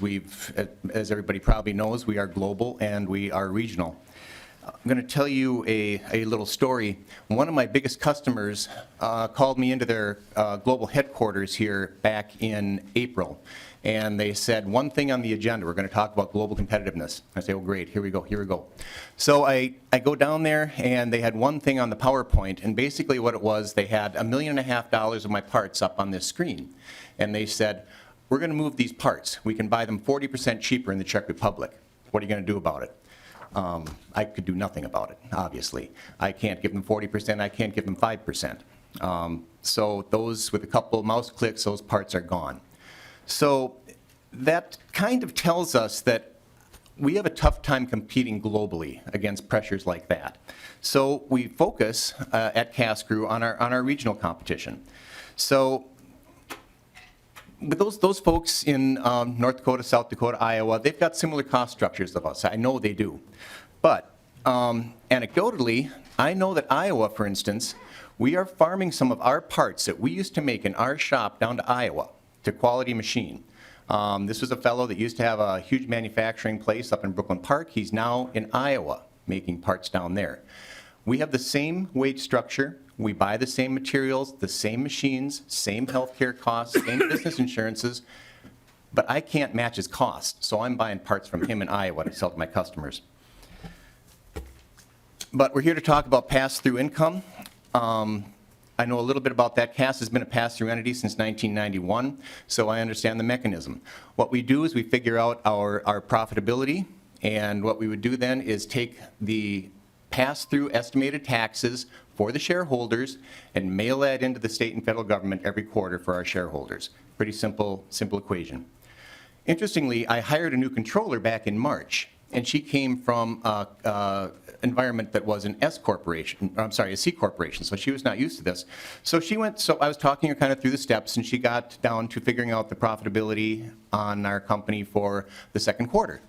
everybody probably knows, we are global and we are regional. I'm going to tell you a little story. One of my biggest customers called me into their global headquarters here back in April. And they said, one thing on the agenda, we're going to talk about global competitiveness. I say, oh, great, here we go. So I go down there, and they had one thing on the PowerPoint, and basically what it was, they had $1.5 million of my parts up on this screen. And they said, we're going to move these parts. We can buy them 40% cheaper in the Czech Republic. What are you going to do about it? I could do nothing about it, obviously. I can't give them 40%, I can't give them 5%. So those, with a couple of mouse clicks, those parts are gone. So that kind of tells us that we have a tough time competing globally against pressures like that. So we focus at CASCRU on our regional competition. So with those folks in North Dakota, South Dakota, Iowa, they've got similar cost structures of us. I know they do. But anecdotally, I know that Iowa, for instance, we are farming some of our parts that we used to make in our shop down to Iowa, to Quality Machine. This was a fellow that used to have a huge manufacturing place up in Brooklyn Park. He's now in Iowa making parts down there. We have the same wage structure. We buy the same materials, the same machines, same healthcare costs, same business insurances, but I can't match his cost, so I'm buying parts from him in Iowa to sell to my customers. But we're here to talk about pass-through income. I know a little bit about that. CAS has been a pass-through entity since 1991, so I understand the mechanism. What we do is we figure out our profitability, and what we would do then is take the pass-through estimated taxes for the shareholders and mail that into the state and federal government every quarter for our shareholders. Pretty simple equation. Interestingly, I hired a new controller back in March, and she came from environment that was an S corporation, I'm sorry, a C corporation, so she was not used to this. So I was talking her kind of through the steps, and she got down to figuring out the profitability on our company for the second quarter.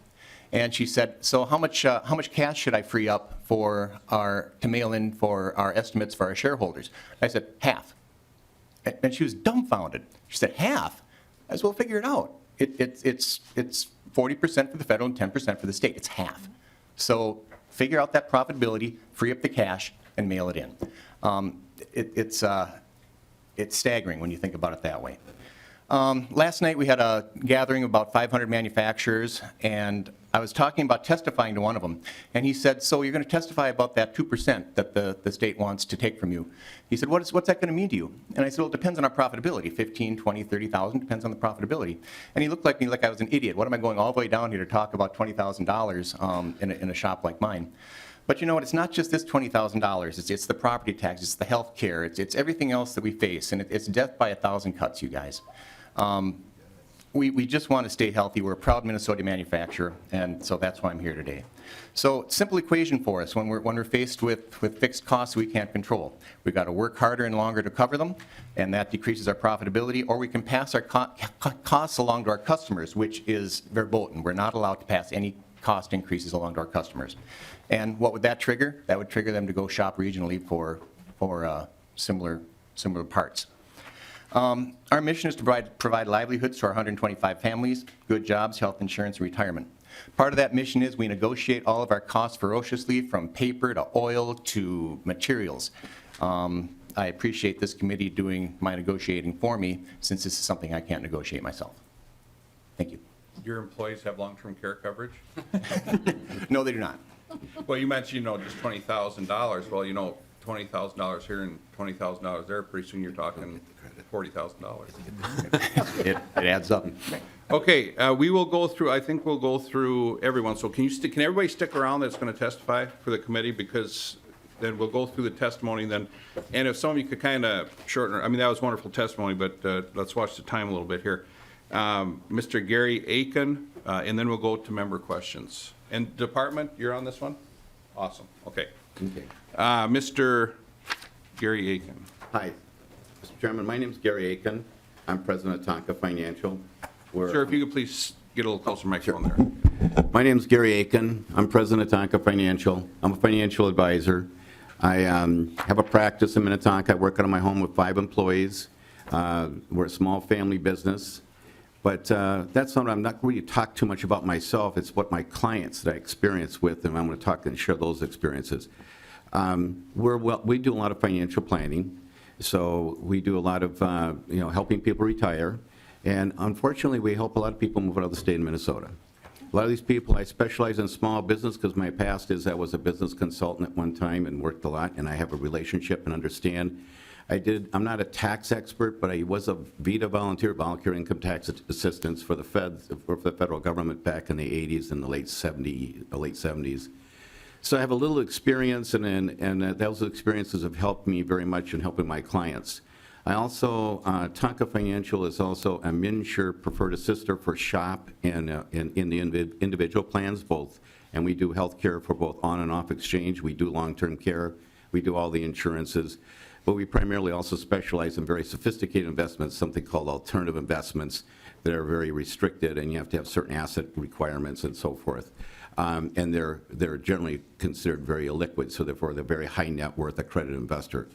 And she said, so how much cash should I free up to mail in for our estimates for our shareholders? I said, half. And she was dumbfounded. She said, half? I said, well, figure it out. It's 40% for the federal and 10% for the state. It's half. So figure out that profitability, free up the cash, and mail it in. It's staggering when you think about it that way. Last night we had a gathering of about 500 manufacturers, and I was talking about testifying to one of them, and he said, so you're going to testify about that 2% that the state wants to take from you. He said, what's that going to mean to you? And I said, well, it depends on our profitability, 15, 20, 30,000, depends on the profitability. And he looked at me like I was an idiot. What am I going all the way down here to talk about $20,000 in a shop like mine? But you know what, it's not just this $20,000, it's the property tax, it's the health care, it's everything else that we face, and it's death by 1,000 cuts, you guys. We just want to stay healthy. We're a proud Minnesota manufacturer, and so that's why I'm here today. So simple equation for us when we're faced with fixed costs we can't control. We've got to work harder and longer to cover them, and that decreases our profitability, or we can pass our costs along to our customers, which is verboten. We're not allowed to pass any cost increases along to our customers. And what would that trigger? That would trigger them to go shop regionally for similar parts. Our mission is to provide livelihoods to our 125 families, good jobs, health insurance, and retirement. Part of that mission is we negotiate all of our costs ferociously, from paper to oil to materials. I appreciate this committee doing my negotiating for me, since this is something I can't negotiate myself. Thank you. Your employees have long-term care coverage? No, they do not. Well, you mentioned, just $20,000. Well, $20,000 here and $20,000 there, pretty soon you're talking $40,000. It adds up. Okay, we will go through, I think we'll go through everyone. So can everybody stick around that's going to testify for the committee? Because then we'll go through the testimony then. And if some of you could kind of shorten, that was wonderful testimony, but let's watch the time a little bit here. Mr. Gary Aiken, and then we'll go to member questions. And department, you're on this one? Awesome, okay. Mr. Gary Aiken. Hi, Mr. Chairman. My name is Gary Aiken. I'm president of Tonka Financial. Sure, if you could please get a little closer microphone there. My name is Gary Aiken. I'm president of Tonka Financial. I'm a financial advisor. I have a practice in Minnetonka. I work out of my home with 5 employees. We're a small family business. But that's something I'm not really talk too much about myself. It's what my clients that I experience with, and I'm going to talk and share those experiences. We do a lot of financial planning. So we do a lot of helping people retire. And unfortunately, we help a lot of people move out of the state of Minnesota. A lot of these people, I specialize in small business because my past is I was a business consultant at one time and worked a lot, and I have a relationship and understand. I'm not a tax expert, but I was a VITA volunteer income tax assistance for the federal government back in the 80s and the late 70s. So I have a little experience, and those experiences have helped me very much in helping my clients. I also, Tonka Financial is also a MNsure preferred assister for SHOP and in the individual plans both. And we do health care for both on and off exchange. We do long-term care. We do all the insurances. But we primarily also specialize in very sophisticated investments, something called alternative investments that are very restricted, and you have to have certain asset requirements and so forth. And they're generally considered very illiquid, so therefore they're very high net worth accredited investor.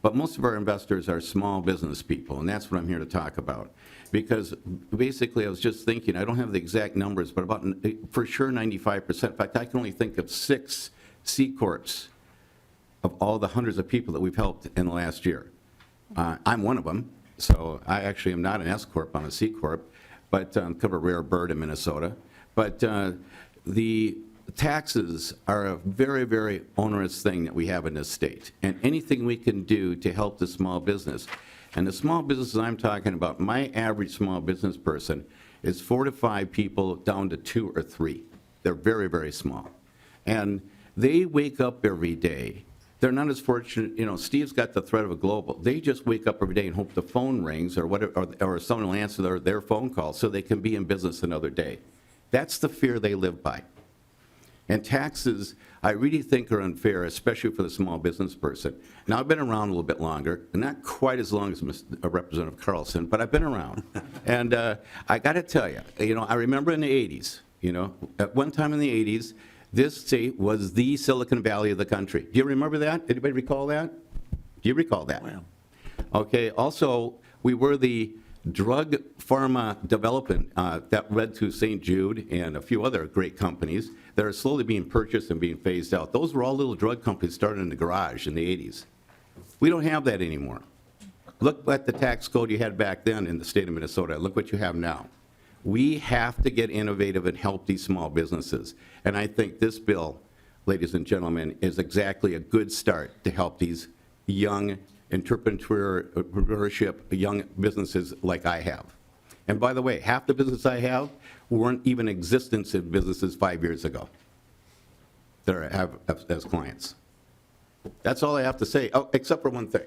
But most of our investors are small business people, and that's what I'm here to talk about. Because basically I was just thinking, I don't have the exact numbers, but about for sure 95%. In fact, I can only think of 6 C Corps of all the hundreds of people that we've helped in the last year. I'm one of them, so I actually am not an S Corp, I'm a C Corp, but kind of a rare bird in Minnesota. But the taxes are a very, very onerous thing that we have in this state, and anything we can do to help the small business. And the small businesses I'm talking about, my average small business person is 4 to 5 people down to 2 or 3. They're very, very small. And they wake up every day. They're not as fortunate, Steve's got the threat of a global. They just wake up every day and hope the phone rings or whatever, or someone will answer their phone call so they can be in business another day. That's the fear they live by. And taxes, I really think are unfair, especially for the small business person. Now, I've been around a little bit longer, not quite as long as Representative Carlson, but I've been around. And I got to tell you, I remember in the 80s, at one time in the 80s, this state was the Silicon Valley of the country. Do you remember that? Anybody recall that? Do you recall that? Wow. Okay, also, we were the drug pharma development that led to St. Jude and a few other great companies that are slowly being purchased and being phased out. Those were all little drug companies started in the garage in the 80s. We don't have that anymore. Look at the tax code you had back then in the state of Minnesota. Look what you have now. We have to get innovative and help these small businesses. And I think this bill, ladies and gentlemen, is exactly a good start to help these young entrepreneurship, young businesses like I have. And by the way, half the business I have weren't even in existence in businesses 5 years ago that I have as clients. That's all I have to say, except for one thing.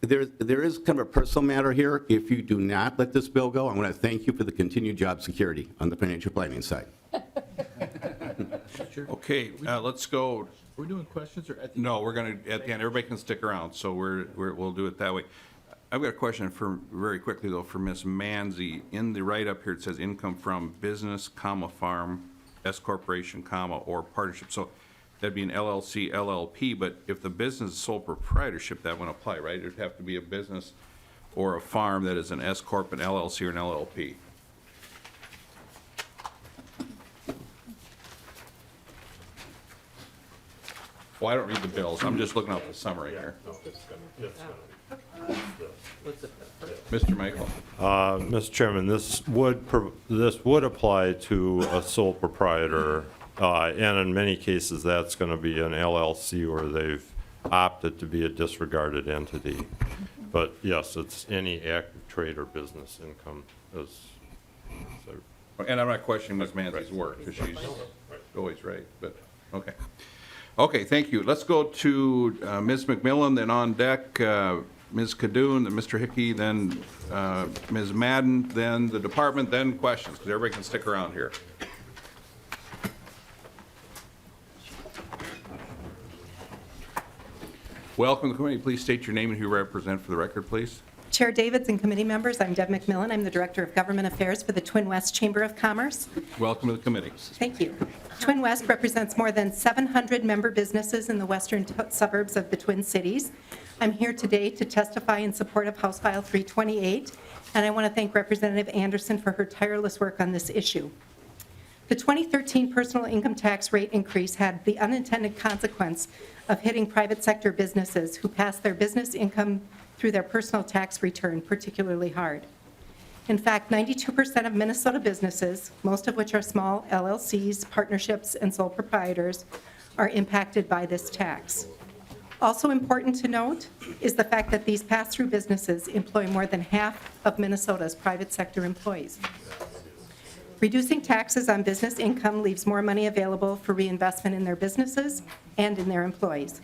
There is kind of a personal matter here. If you do not let this bill go, I want to thank you for the continued job security on the financial planning side. Okay, let's go. We're doing questions or at the No, we're going to, at the end, everybody can stick around, so we'll do it that way. I've got a question very quickly, though, for Ms. Manzi. In the write-up here, it says income from business, farm, S corporation, or partnership. So that'd be an LLC, LLP, but if the business is sole proprietorship, that wouldn't apply, right? It'd have to be a business or a farm that is an S corp, an LLC, or an LLP. Well, I don't read the bills. I'm just looking at the summary here. Mr. Michael. Mr. Chairman, this would apply to a sole proprietor, and in many cases, that's going to be an LLC where they've opted to be a disregarded entity. But yes, it's any active trade or business income. And I'm not questioning Ms. Manzi's work, because she's always right, but, okay. Okay, thank you. Let's go to Ms. McMillan, then on deck, Ms. Kadoun, then Mr. Hickey, then Ms. Madden, then the department, then questions, because everybody can stick around here. Welcome to the committee. Please state your name and who you represent for the record, please. Chair Davids and committee members, I'm Deb McMillan. I'm the Director of Government Affairs for the Twin West Chamber of Commerce. Welcome to the committee. Thank you. Twin West represents more than 700 member businesses in the western suburbs of the Twin Cities. I'm here today to testify in support of House File 328, and I want to thank Representative Anderson for her tireless work on this issue. The 2013 personal income tax rate increase had the unintended consequence of hitting private sector businesses who pass their business income through their personal tax return particularly hard. In fact, 92% of Minnesota businesses, most of which are small LLCs, partnerships, and sole proprietors, are impacted by this tax. Also important to note is the fact that these pass-through businesses employ more than half of Minnesota's private sector employees. Reducing taxes on business income leaves more money available for reinvestment in their businesses and in their employees.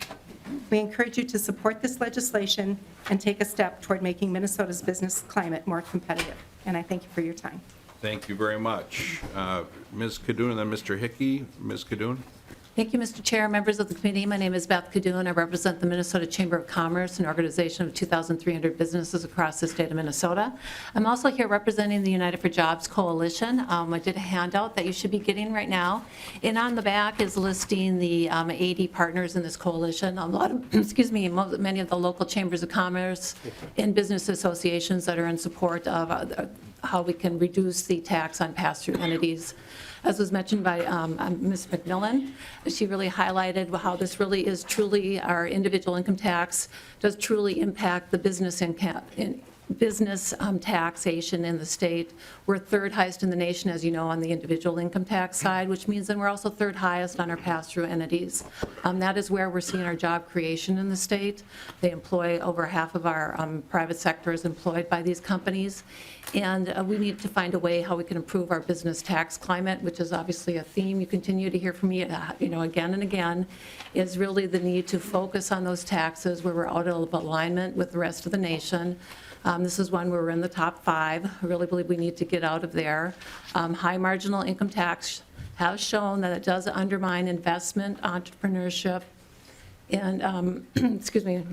We encourage you to support this legislation and take a step toward making Minnesota's business climate more competitive. And I thank you for your time. Thank you very much. Ms. Kadoun and then Mr. Hickey. Ms. Kadoun. Thank you, Mr. Chair, members of the committee. My name is Beth Kadoun. I represent the Minnesota Chamber of Commerce, an organization of 2,300 businesses across the state of Minnesota. I'm also here representing the United for Jobs Coalition. I did a handout that you should be getting right now. And on the back is listing the 80 partners in this coalition. A lot of, many of the local chambers of commerce and business associations that are in support of how we can reduce the tax on pass-through entities. As was mentioned by Ms. McMillan, she really highlighted how this really is truly our individual income tax does truly impact the business taxation in the state. We're third highest in the nation, as you know, on the individual income tax side, which means that we're also third highest on our pass-through entities. That is where we're seeing our job creation in the state. They employ over half of our private sector is employed by these companies. And we need to find a way how we can improve our business tax climate, which is obviously a theme you continue to hear from me, again and again, is really the need to focus on those taxes where we're out of alignment with the rest of the nation. This is one where we're in the top 5. I really believe we need to get out of there. High marginal income tax has shown that it does undermine investment, entrepreneurship, and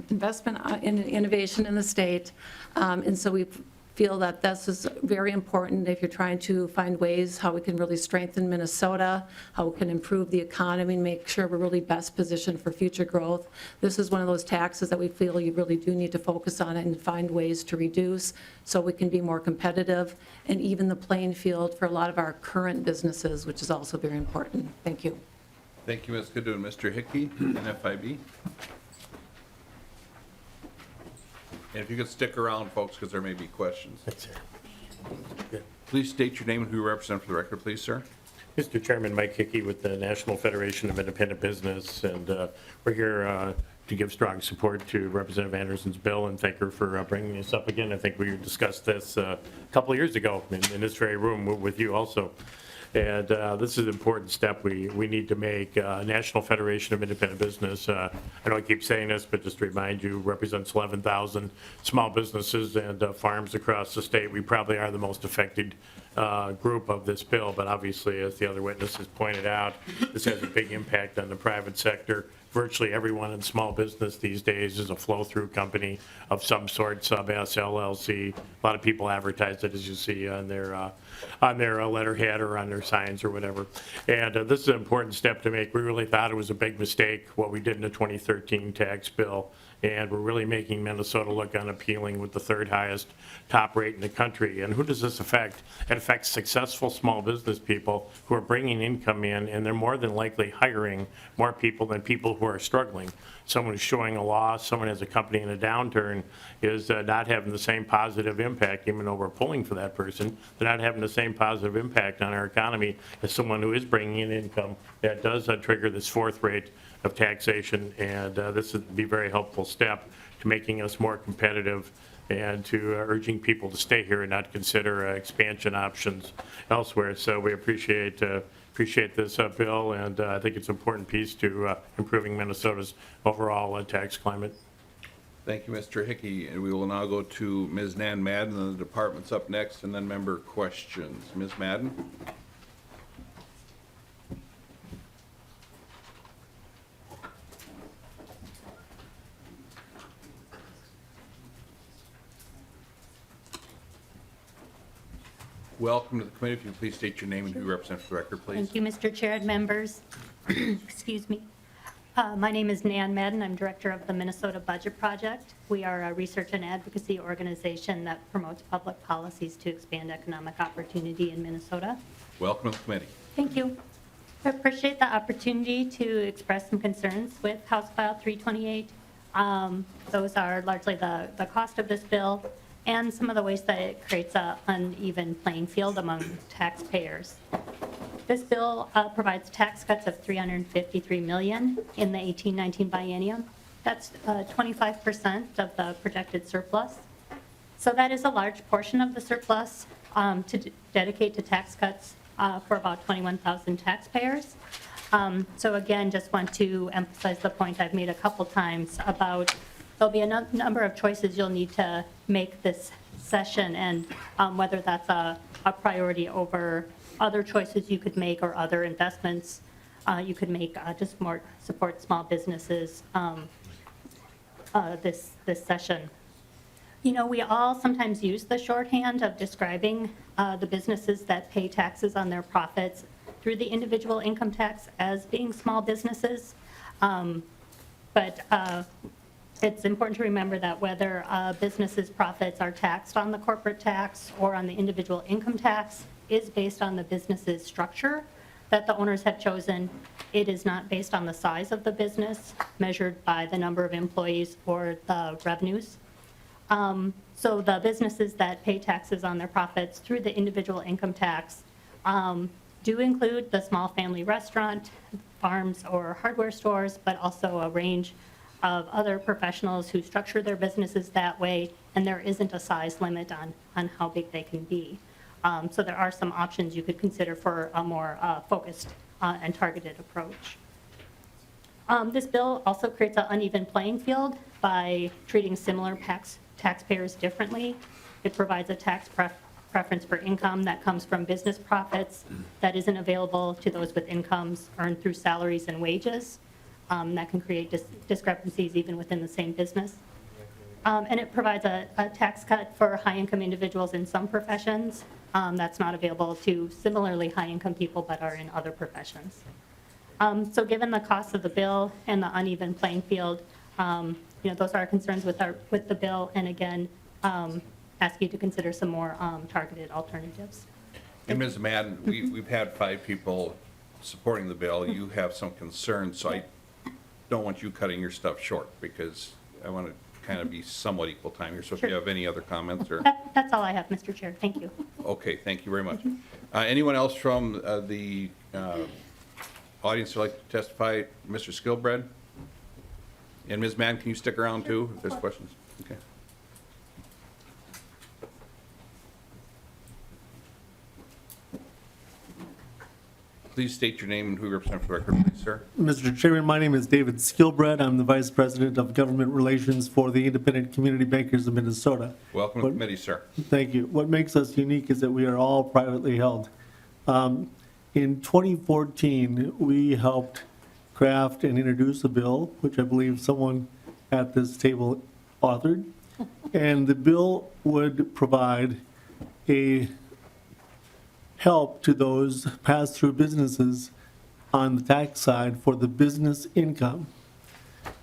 investment in innovation in the state. And so we feel that this is very important if you're trying to find ways how we can really strengthen Minnesota, how we can improve the economy, make sure we're really best positioned for future growth. This is one of those taxes that we feel you really do need to focus on and find ways to reduce so we can be more competitive and even the playing field for a lot of our current businesses, which is also very important. Thank you. Thank you, Ms. Kadoun. Mr. Hickey, NFIB. And if you could stick around, folks, because there may be questions. Please state your name and who you represent for the record, please, sir. Mr. Chairman, Mike Hickey with the National Federation of Independent Business, and we're here to give strong support to Representative Anderson's bill and thank her for bringing this up again. I think we discussed this a couple of years ago in this very room with you also. And this is an important step we need to make. National Federation of Independent Business, I know I keep saying this, but just to remind you, represents 11,000 small businesses and farms across the state. We probably are the most affected group of this bill, but obviously, as the other witnesses pointed out, this has a big impact on the private sector. Virtually everyone in small business these days is a flow-through company of some sort, sub-S, LLC. A lot of people advertise it, as you see, on their letterhead or on their signs or whatever. And this is an important step to make. We really thought it was a big mistake, what we did in the 2013 tax bill. And we're really making Minnesota look unappealing with the third highest top rate in the country. And who does this affect? It affects successful small business people who are bringing income in, and they're more than likely hiring more people than people who are struggling. Someone who's showing a loss, someone who has a company in a downturn is not having the same positive impact, even though we're pulling for that person. They're not having the same positive impact on our economy as someone who is bringing in income that does trigger this fourth rate of taxation, and this would be a very helpful step to making us more competitive and to urging people to stay here and not consider expansion options elsewhere. So we appreciate this bill, and I think it's an important piece to improving Minnesota's overall tax climate. Thank you, Mr. Hickey. And we will now go to Ms. Nan Madden, and the department's up next, and then member questions. Ms. Madden? Welcome to the committee. If you please state your name and who you represent for the record, please. Thank you, Mr. Chair and members. Excuse me. My name is Nan Madden. I'm director of the Minnesota Budget Project. We are a research and advocacy organization that promotes public policies to expand economic opportunity in Minnesota. Welcome to the committee. Thank you. I appreciate the opportunity to express some concerns with House File 328. Those are largely the cost of this bill and some of the ways that it creates an uneven playing field among taxpayers. This bill provides tax cuts of $353 million in the 18-19 biennium. That's 25% of the projected surplus. So that is a large portion of the surplus to dedicate to tax cuts for about 21,000 taxpayers. So again, just want to emphasize the point I've made a couple times about there'll be a number of choices you'll need to make this session, and whether that's a priority over other choices you could make or other investments you could make just more support small businesses this session. You know, we all sometimes use the shorthand of describing the businesses that pay taxes on their profits through the individual income tax as being small businesses. But it's important to remember that whether a business's profits are taxed on the corporate tax or on the individual income tax is based on the business's structure that the owners have chosen. It is not based on the size of the business measured by the number of employees or the revenues. So the businesses that pay taxes on their profits through the individual income tax do include the small family restaurant, farms or hardware stores, but also a range of other professionals who structure their businesses that way, and there isn't a size limit on how big they can be. So there are some options you could consider for a more focused and targeted approach. This bill also creates an uneven playing field by treating similar taxpayers differently. It provides a tax preference for income that comes from business profits that isn't available to those with incomes earned through salaries and wages. That can create discrepancies even within the same business. And it provides a tax cut for high-income individuals in some professions that's not available to similarly high-income people but are in other professions. So given the cost of the bill and the uneven playing field, you know, those are our concerns with the bill, and again, ask you to consider some more targeted alternatives. And Ms. Madden, we've had 5 people supporting the bill. You have some concerns, so I don't want you cutting your stuff short because I want to kind of be somewhat equal time here. So if you have any other comments or. That's all I have, Mr. Chair. Thank you. Okay, thank you very much. Anyone else from the audience who'd like to testify? Mr. Skilbred? And Ms. Madden, can you stick around too if there's questions? Okay. Please state your name and who you represent for the record, please, sir. Mr. Chairman, my name is David Skilbred. I'm the Vice President of Government Relations for the Independent Community Bankers of Minnesota. Welcome to the committee, sir. Thank you. What makes us unique is that we are all privately held. In 2014, we helped craft and introduce a bill, which I believe someone at this table authored. And the bill would provide a help to those pass-through businesses on the tax side for the business income.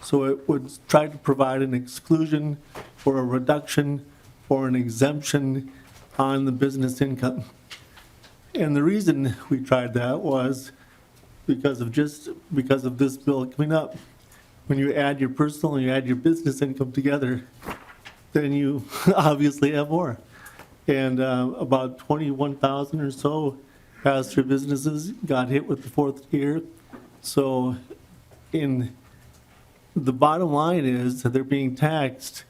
So it would try to provide an exclusion or a reduction or an exemption on the business income. And the reason we tried that was because of this bill coming up. When you add your personal and you add your business income together, then you obviously have more. And about 21,000 or so pass-through businesses got hit with the fourth tier. So the bottom line is that they're being taxed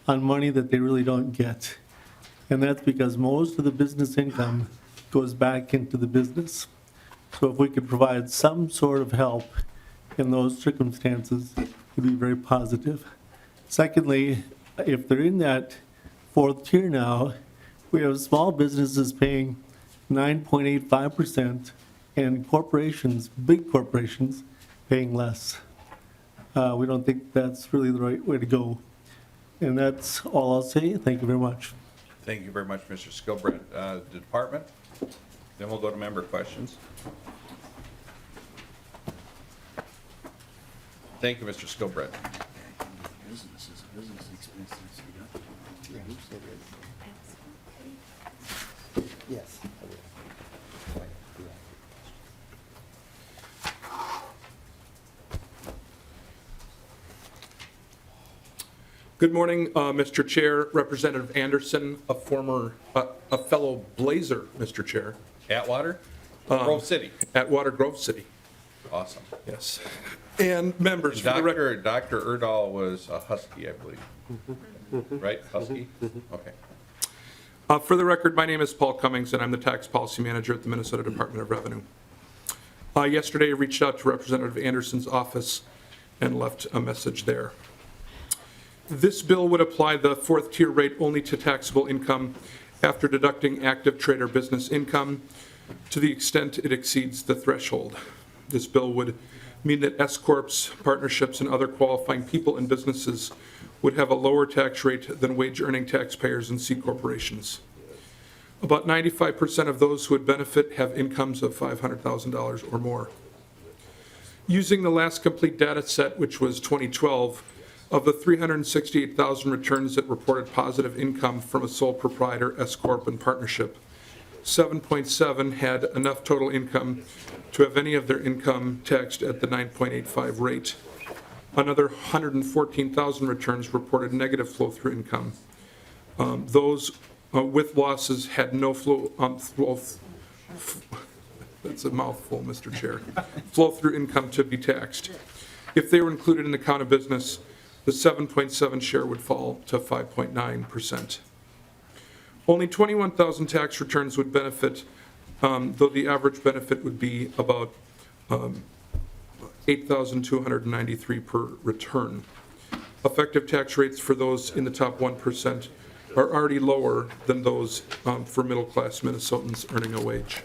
on money that they really don't get. And that's because most of the business income goes back into the business. So if we could provide some sort of help in those circumstances, it would be very positive. Secondly, if they're in that fourth tier now, we have small businesses paying 9.85% and corporations, big corporations, paying less. We don't think that's really the right way to go. And that's all I'll say. Thank you very much. Thank you very much, Mr. Skilbrand. The department, then we'll go to member questions. Thank you, Mr. Skilbrand. Yes. Good morning, Mr. Chair, Representative Anderson, a fellow Blazer, Mr. Chair. Atwater? Grove City. Atwater, Grove City, Awesome. yes. And members, for the record. Dr. Erdahl was a Husky, I believe. Right? Husky? Okay. For the record, my name is Paul Cummings, and I'm the Tax Policy Manager at the Minnesota Department of Revenue. Yesterday, I reached out to Representative Anderson's office and left a message there. This bill would apply the fourth tier rate only to taxable income after deducting active trade or business income to the extent it exceeds the threshold. This bill would mean that S-corps, partnerships, and other qualifying people and businesses would have a lower tax rate than wage-earning taxpayers and C corporations. About 95% of those who would benefit have incomes of $500,000 or more. Using the last complete data set, which was 2012, of the 368,000 returns that reported positive income from a sole proprietor, S-corp, and partnership, 7.7 had enough total income to have any of their income taxed at the 9.85 rate. Another 114,000 returns reported negative flow-through income. Those with losses had no that's a mouthful, Mr. Chair, flow-through income to be taxed. If they were included in the count of business, the 7.7 share would fall to 5.9%. Only 21,000 tax returns would benefit, though the average benefit would be about $8,293 per return. Effective tax rates for those in the top 1% are already lower than those for middle-class Minnesotans earning a wage.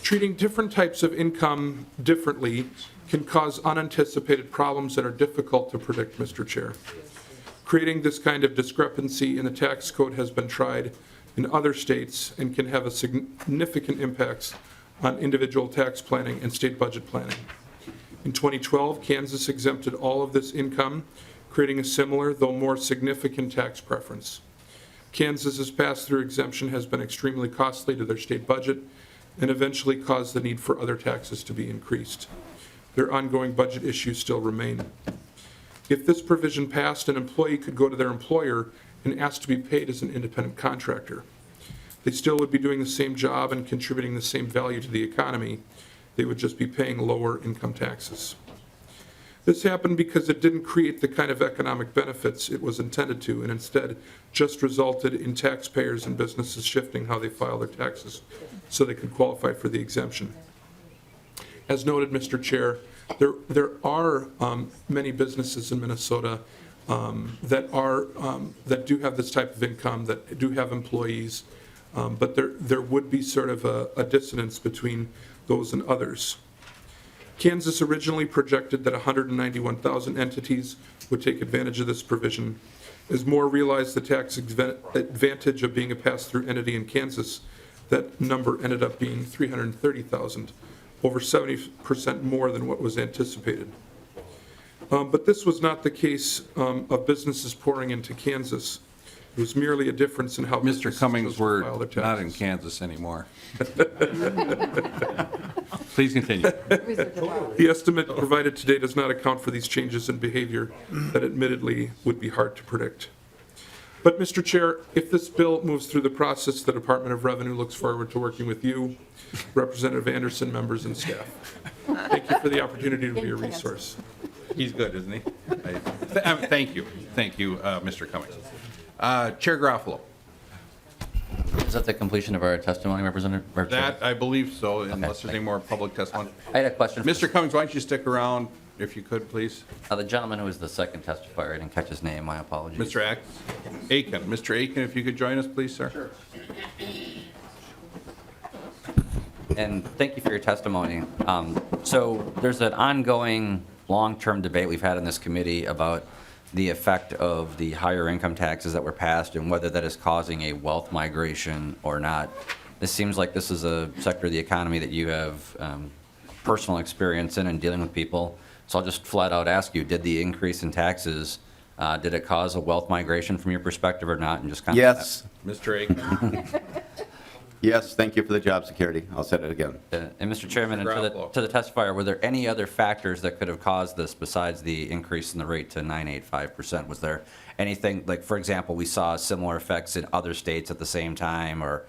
Treating different types of income differently can cause unanticipated problems that are difficult to predict, Mr. Chair. Creating this kind of discrepancy in the tax code has been tried in other states and can have a significant impacts on individual tax planning and state budget planning. In 2012, Kansas exempted all of this income, creating a similar, though more significant tax preference. Kansas's pass-through exemption has been extremely costly to their state budget and eventually caused the need for other taxes to be increased. Their ongoing budget issues still remain. If this provision passed, an employee could go to their employer and ask to be paid as an independent contractor. They still would be doing the same job and contributing the same value to the economy. They would just be paying lower income taxes. This happened because it didn't create the kind of economic benefits it was intended to, and instead just resulted in taxpayers and businesses shifting how they file their taxes so they could qualify for the exemption. As noted, Mr. Chair, there are many businesses in Minnesota that do have this type of income, that do have employees, but there would be sort of a dissonance between those and others. Kansas originally projected that 191,000 entities would take advantage of this provision. As more realized the tax advantage of being a pass-through entity in Kansas, that number ended up being 330,000, over 70% more than what was anticipated. But this was not the case of businesses pouring into Kansas. It was merely a difference in how Mr. Cummings, we're not in Kansas anymore. Please continue. The estimate provided today does not account for these changes in behavior that admittedly would be hard to predict. But, Mr. Chair, if this bill moves through the process, the Department of Revenue looks forward to working with you, Representative Anderson, members, and staff. Thank you for the opportunity to be a resource. He's good, isn't he? Thank you. Thank you, Mr. Cummings. Chair Garofalo. Is that the completion of our testimony, Representative? That, I believe so, unless there's any more public testimony. I had a question. Mr. Cummings, why don't you stick around? if you could, please. The gentleman who was the second testifier, I didn't catch his name, my apologies. Mr. Aiken. Mr. Aiken, if you could join us, please, sir. Sure. And thank you for your testimony. So there's an ongoing long-term debate we've had in this committee about the effect of the higher income taxes that were passed and whether that is causing a wealth migration or not. This seems like this is a sector of the economy that you have personal experience in and dealing with people. So I'll just flat out ask you, did the increase in taxes, did it cause a wealth migration from your perspective or not? And just kind Yes. Mr. Aiken. Yes, thank you for the job security. I'll say it again. And Mr. Chairman, and to the testifier, were there any other factors that could have caused this besides the increase in the rate to 9.85%? Was there anything, like, for example, we saw similar effects in other states at the same time, or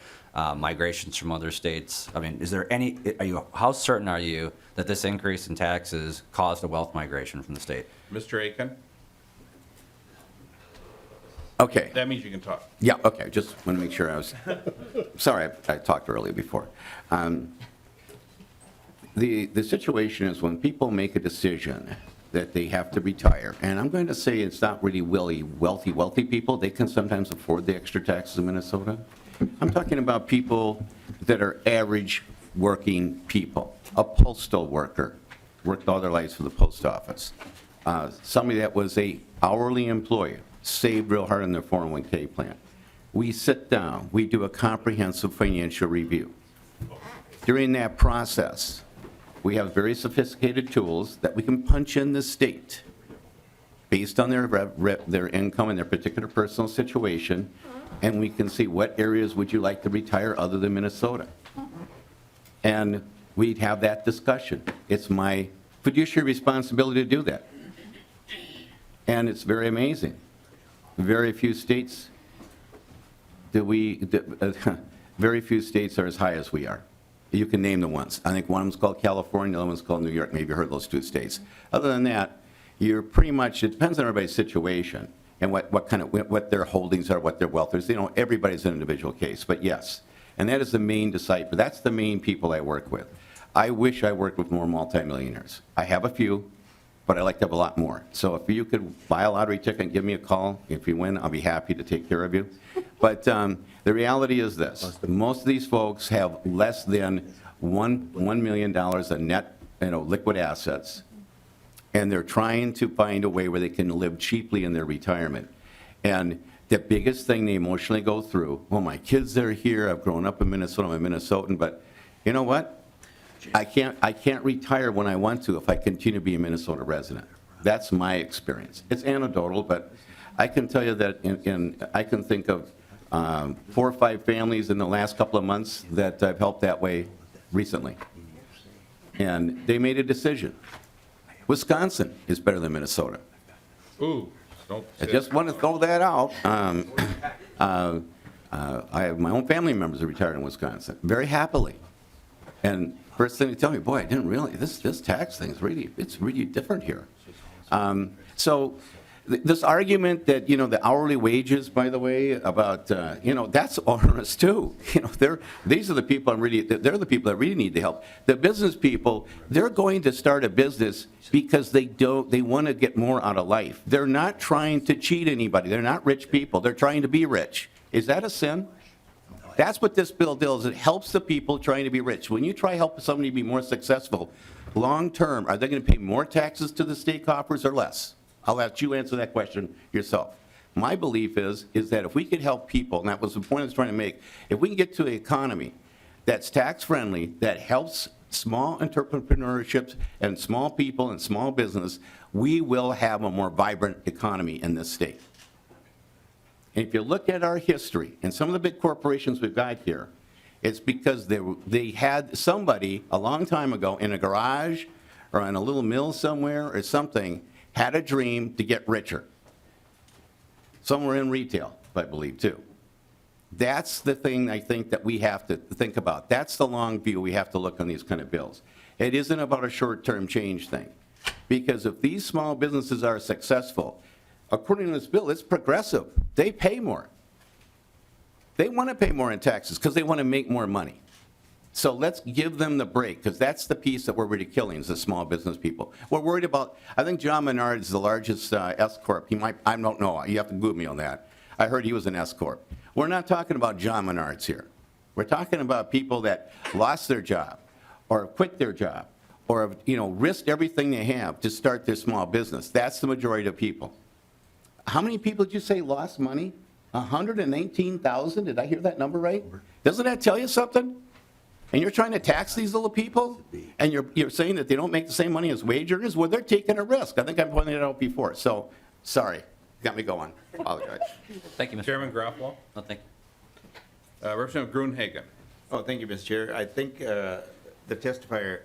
migrations from other states? I mean, is there any, how certain are you that this increase in taxes caused a wealth migration from the state? Mr. Aiken. Okay. That means you can talk. Yeah, okay, just want to make sure I was, sorry, I talked earlier before. The situation is when people make a decision that they have to retire, and I'm going to say it's not really wealthy people, they can sometimes afford the extra taxes in Minnesota. I'm talking about people that are average working people, a postal worker, worked all their lives for the post office, somebody that was a hourly employee, saved real hard in their 401k plan. We sit down, we do a comprehensive financial review. During that process, we have very sophisticated tools that we can punch in the state based on their income and their particular personal situation, and we can see what areas would you like to retire other than Minnesota. And we'd have that discussion. It's my fiduciary responsibility to do that. And it's very amazing. Very few states very few states are as high as we are. You can name the ones. I think one of them's called California, the other one's called New York. Maybe you heard those two states. Other than that, you're pretty much, it depends on everybody's situation and what their holdings are, what their wealth is. You know, everybody's an individual case, but yes. And that is the main decipher. That's the main people I work with. I wish I worked with more multimillionaires. I have a few, but I like to have a lot more. So if you could buy a lottery ticket and give me a call, if you win, I'll be happy to take care of you. But the reality is this. Most of these folks have less than $1 million in net liquid assets, and they're trying to find a way where they can live cheaply in their retirement. And the biggest thing they emotionally go through, well, my kids are here, I've grown up in Minnesota, I'm a Minnesotan, but you know what? I can't retire when I want to if I continue to be a Minnesota resident. That's my experience. It's anecdotal, but I can tell you that I can think of 4 or 5 families in the last couple of months that I've helped that way recently. And they made a decision. Wisconsin is better than Minnesota. Ooh. I just want to throw that out. I have my own family members who retired in Wisconsin, very happily. And first thing they tell me, boy, I didn't realize this tax thing is really different here. So this argument that, the hourly wages, by the way, about, that's onerous too. These are the people they're the people that really need the help. The business people, they're going to start a business because they want to get more out of life. They're not trying to cheat anybody. They're not rich people. They're trying to be rich. Is that a sin? That's what this bill does. It helps the people trying to be rich. When you try helping somebody be more successful, long term, are they going to pay more taxes to the state coffers or less? I'll let you answer that question yourself. My belief is that if we could help people, and that was the point I was trying to make, if we can get to an economy that's tax friendly, that helps small entrepreneurships and small people and small business, we will have a more vibrant economy in this state. And if you look at our history and some of the big corporations we've got here, it's because they had somebody a long time ago in a garage or in a little mill somewhere or something had a dream to get richer. Some were in retail, I believe, too. That's the thing I think that we have to think about. That's the long view we have to look on these kind of bills. It isn't about a short-term change thing. Because if these small businesses are successful, according to this bill, it's progressive. They pay more. They want to pay more in taxes because they want to make more money. So let's give them the break, because that's the piece that we're really killing is the small business people. We're worried about, I think John Menard is the largest S Corp. He might, I don't know, you have to Google me on that. I heard he was an S Corp. We're not talking about John Menards here. We're talking about people that lost their job or quit their job or, risked everything they have to start their small business. That's the majority of people. How many people did you say lost money? 119,000? Did I hear that number right? Doesn't that tell you something? And you're trying to tax these little people? And you're saying that they don't make the same money as wage earners? Well, they're taking a risk. I think I pointed it out before. So, sorry. Got me going. Apologize. Thank you, Mr. Chairman Garofalo. No, thank Representative Gruenhagen. Oh, thank you, Mr. Chair. I think the testifier,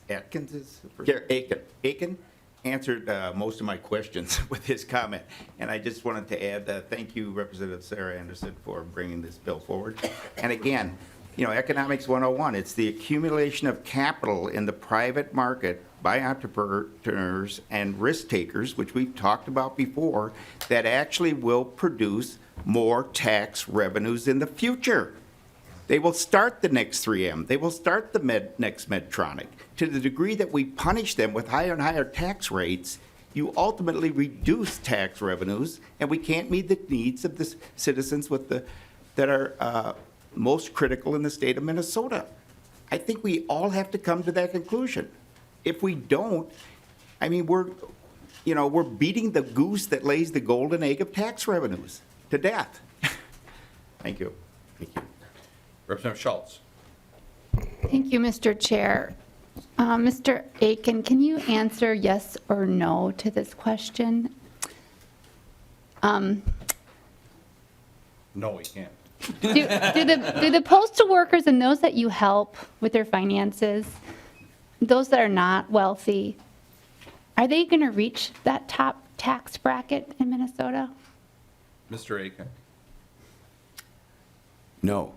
Atkins is the first? Aiken answered most of my questions with his comment. And I just wanted to add, thank you, Representative Sarah Anderson, for bringing this bill forward. And again, Economics 101, it's the accumulation of capital in the private market by entrepreneurs and risk takers, which we've talked about before, that actually will produce more tax revenues in the future. They will start the next 3M. They will start the next Medtronic. To the degree that we punish them with higher and higher tax rates, you ultimately reduce tax revenues, and we can't meet the needs of the citizens that are most critical in the state of Minnesota. I think we all have to come to that conclusion. If we don't, we're beating the goose that lays the golden egg of tax revenues to death. Thank you. Thank you. Representative Schultz. Thank you, Mr. Chair. Mr. Aiken, can you answer yes or no to this question? No, we can't. Do the postal workers and those that you help with their finances, those that are not wealthy, are they going to reach that top tax bracket in Minnesota? Mr. Aiken. No.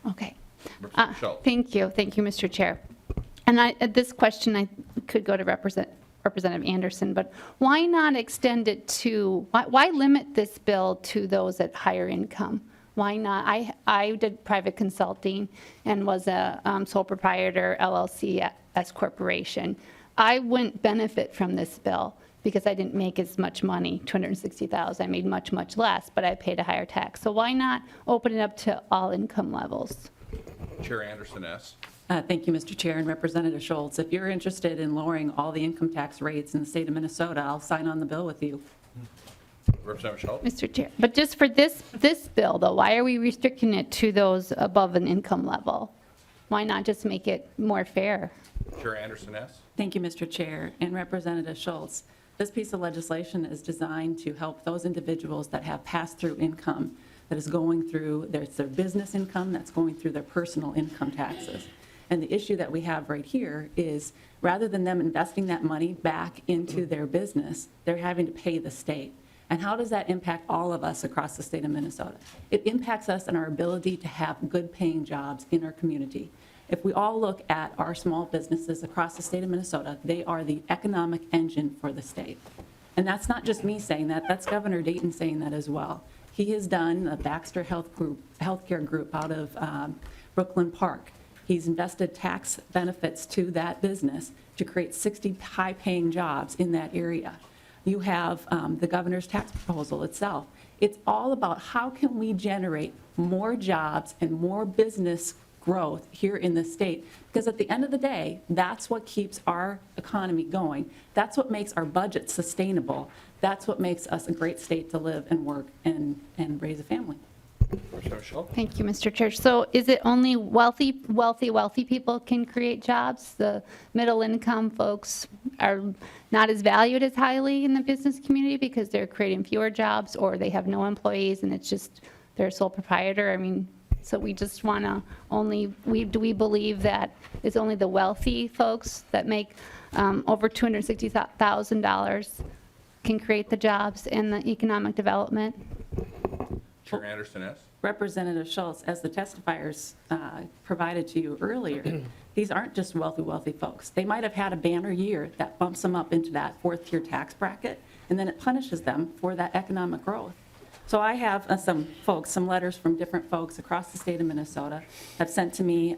Okay. Representative Schultz. Thank you, Mr. Chair. And this question I could go to Representative Anderson, but why not extend it to, why limit this bill to those at higher income? Why not? I did private consulting and was a sole proprietor LLC at S Corporation. I wouldn't benefit from this bill because I didn't make as much money, $260,000. I made much, much less, but I paid a higher tax. So why not open it up to all income levels? Chair Anderson S. Thank you, Mr. Chair and Representative Schultz. If you're interested in lowering all the income tax rates in the state of Minnesota, I'll sign on the bill with you. Representative Schultz. Mr. Chair, but just for this bill, though, why are we restricting it to those above an income level? Why not just make it more fair? Chair Anderson S. Thank you, Mr. Chair and Representative Schultz. This piece of legislation is designed to help those individuals that have pass-through income that is going through their business income, that's going through their personal income taxes. And the issue that we have right here is rather than them investing that money back into their business, they're having to pay the state. And how does that impact all of us across the state of Minnesota? It impacts us in our ability to have good paying jobs in our community. If we all look at our small businesses across the state of Minnesota, they are the economic engine for the state. And that's not just me saying that, that's Governor Dayton saying that as well. He has done a Baxter Healthcare Group out of Brooklyn Park. He's invested tax benefits to that business to create 60 high-paying jobs in that area. You have the governor's tax proposal itself. It's all about how can we generate more jobs and more business growth here in the state, because at the end of the day, that's what keeps our economy going. That's what makes our budget sustainable. That's what makes us a great state to live and work and raise a family. Thank you, Mr. Chair. So is it only wealthy people can create jobs? The middle income folks are not as valued as highly in the business community because they're creating fewer jobs or they have no employees and it's just they're a sole proprietor? I mean, so we just want to do we believe that it's only the wealthy folks that make over $260,000 can create the jobs and the economic development? Chair Anderson S. Representative Schultz, as the testifiers provided to you earlier, these aren't just wealthy folks. They might have had a banner year that bumps them up into that fourth-tier tax bracket, and then it punishes them for that economic growth. So I have some letters from different folks across the state of Minnesota have sent to me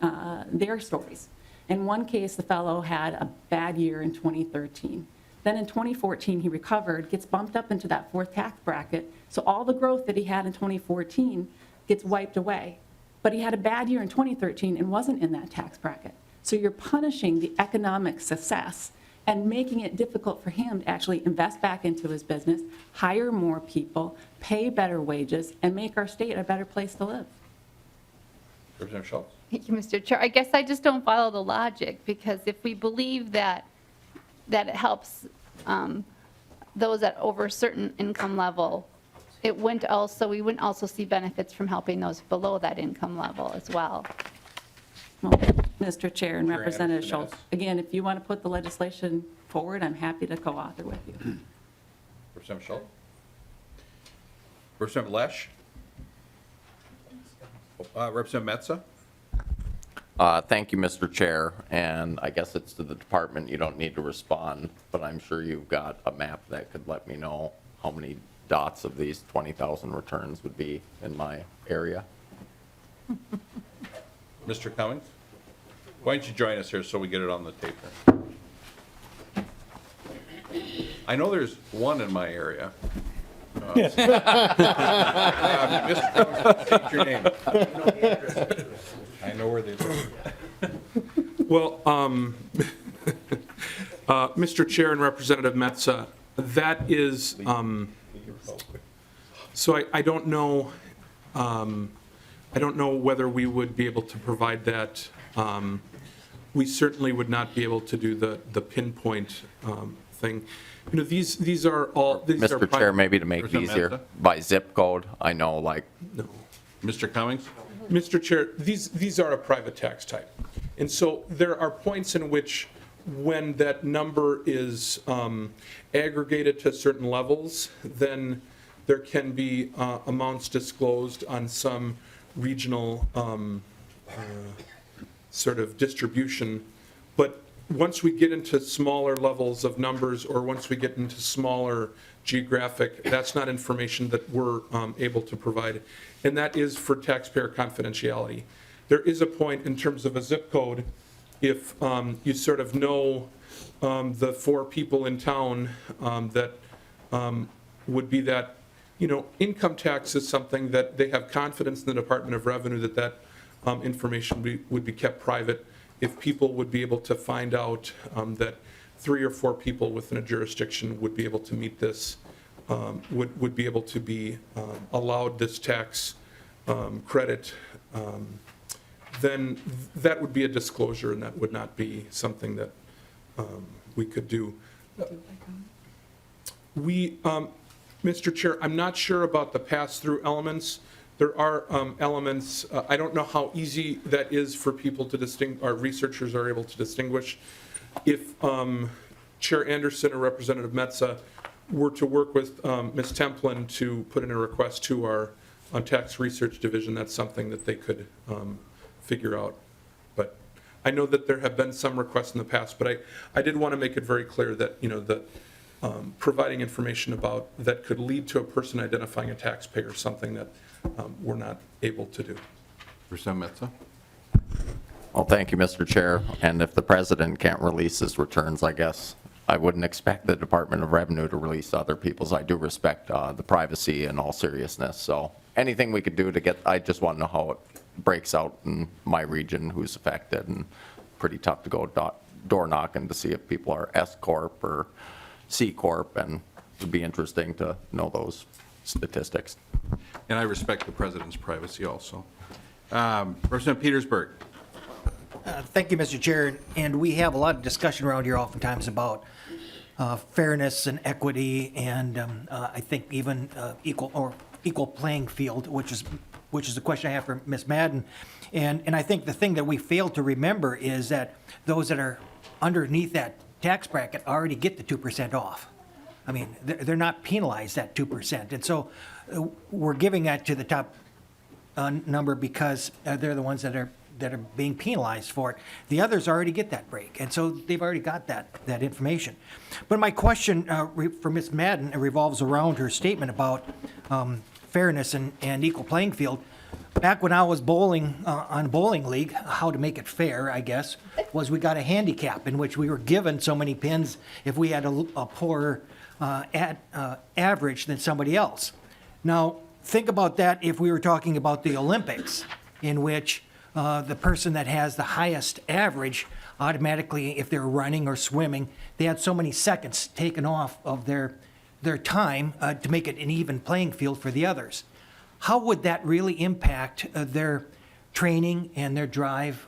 their stories. In one case, the fellow had a bad year in 2013. Then in 2014, he recovered, gets bumped up into that fourth tax bracket. So all the growth that he had in 2014 gets wiped away. But he had a bad year in 2013 and wasn't in that tax bracket. So you're punishing the economic success and making it difficult for him to actually invest back into his business, hire more people, pay better wages, and make our state a better place to live. Representative Schultz? Thank you, Mr. Chair. I guess I just don't follow the logic, because if we believe that it helps those at over a certain income level, we wouldn't also see benefits from helping those below that income level as well. Well, Mr. Chair and Representative Schultz, again, if you want to put the legislation forward, I'm happy to co-author with you. Representative Schultz? Representative Lesh? Representative Metza? Thank you, Mr. Chair, and I guess it's to the department, you don't need to respond, but I'm sure you've got a map that could let me know how many dots of these 20,000 returns would be in my area. Mr. Cummings? Why don't you join us here so we get it on the tape here? I know there's one in my area. Mr. Cummings, state your name. I know where they live. Well, Mr. Chair and Representative Metza, that is, so I don't know, whether we would be able to provide that. We certainly would not be able to do the pinpoint thing. You know, these are all. Mr. Chair, maybe to make it easier, by zip code, I know like. No. Mr. Cummings? Mr. Chair, these are a private tax type. And so there are points in which when that number is aggregated to certain levels, then there can be amounts disclosed on some regional sort of distribution. But once we get into smaller levels of numbers, or once we get into smaller geographic, that's not information that we're able to provide. And that is for taxpayer confidentiality. There is a point in terms of a zip code, if you sort of know the 4 people in town that would be that, you know, income tax is something that they have confidence in the Department of Revenue that information would be kept private. If people would be able to find out that 3 or 4 people within a jurisdiction would be able to meet this, would be able to be allowed this tax credit, then that would be a disclosure, and that would not be something that we could do. Mr. Chair, I'm not sure about the pass-through elements. There are elements, I don't know how easy that is for people to distinguish, our researchers are able to distinguish. If Chair Anderson or Representative Metza were to work with Ms. Templin to put in a request to our tax research division, that's something that they could figure out. But I know that there have been some requests in the past, but I did want to make it very clear that, you know, that providing information about that could lead to a person identifying a taxpayer is something that we're not able to do. Representative Metza? Well, thank you, Mr. Chair. And if the president can't release his returns, I guess I wouldn't expect the Department of Revenue to release other people's. I do respect the privacy in all seriousness. So anything we could do to get, I just want to know how it breaks out in my region, who's affected, and pretty tough to go door knocking to see if people are S Corp or C Corp, and it would be interesting to know those statistics. And I respect the president's privacy also. Representative Petersburg? Thank you, Mr. Chair. And we have a lot of discussion around here oftentimes about fairness and equity, and I think even equal playing field, which is the question I have for Ms. Madden. And I think the thing that we fail to remember is that those that are underneath that tax bracket already get the 2% off. I mean, they're not penalized at 2%. And so we're giving that to the top number because they're the ones that are being penalized for it. The others already get that break, and so they've already got that information. But my question for Ms. Madden revolves around her statement about fairness and equal playing field, back when I was bowling, on bowling league, how to make it fair, I guess, was we got a handicap in which we were given so many pins if we had a poorer average than somebody else. Now, think about that if we were talking about the Olympics, in which the person that has the highest average automatically, if they're running or swimming, they had so many seconds taken off of their time to make it an even playing field for the others. How would that really impact their training and their drive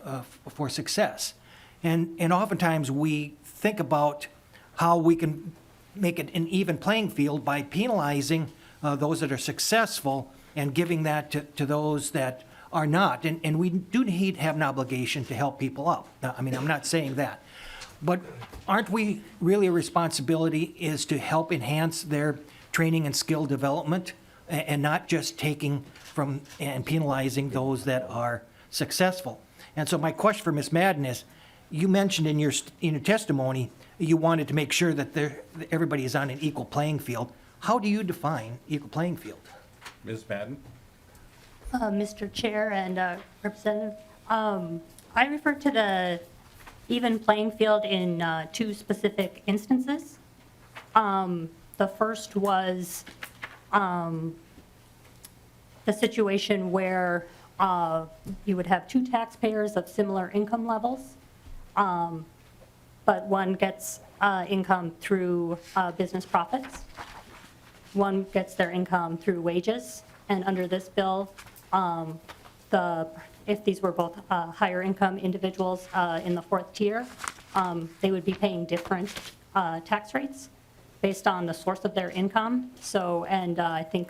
for success? And oftentimes we think about how we can make it an even playing field by penalizing those that are successful and giving that to those that are not. And we do need to have an obligation to help people up. Now, I mean, I'm not saying that. But aren't we really a responsibility is to help enhance their training and skill development and not just taking from and penalizing those that are successful? And so my question for Ms. Madden is, you mentioned in your testimony you wanted to make sure that everybody is on an equal playing field. How do you define equal playing field? Ms. Madden? Mr. Chair and Representative, I refer to the even playing field in two specific instances. The first was the situation where you would have two taxpayers of similar income levels, but one gets income through business profits. One gets their income through wages. And under this bill, if these were both higher income individuals in the fourth tier, they would be paying different tax rates based on the source of their income. So, and I think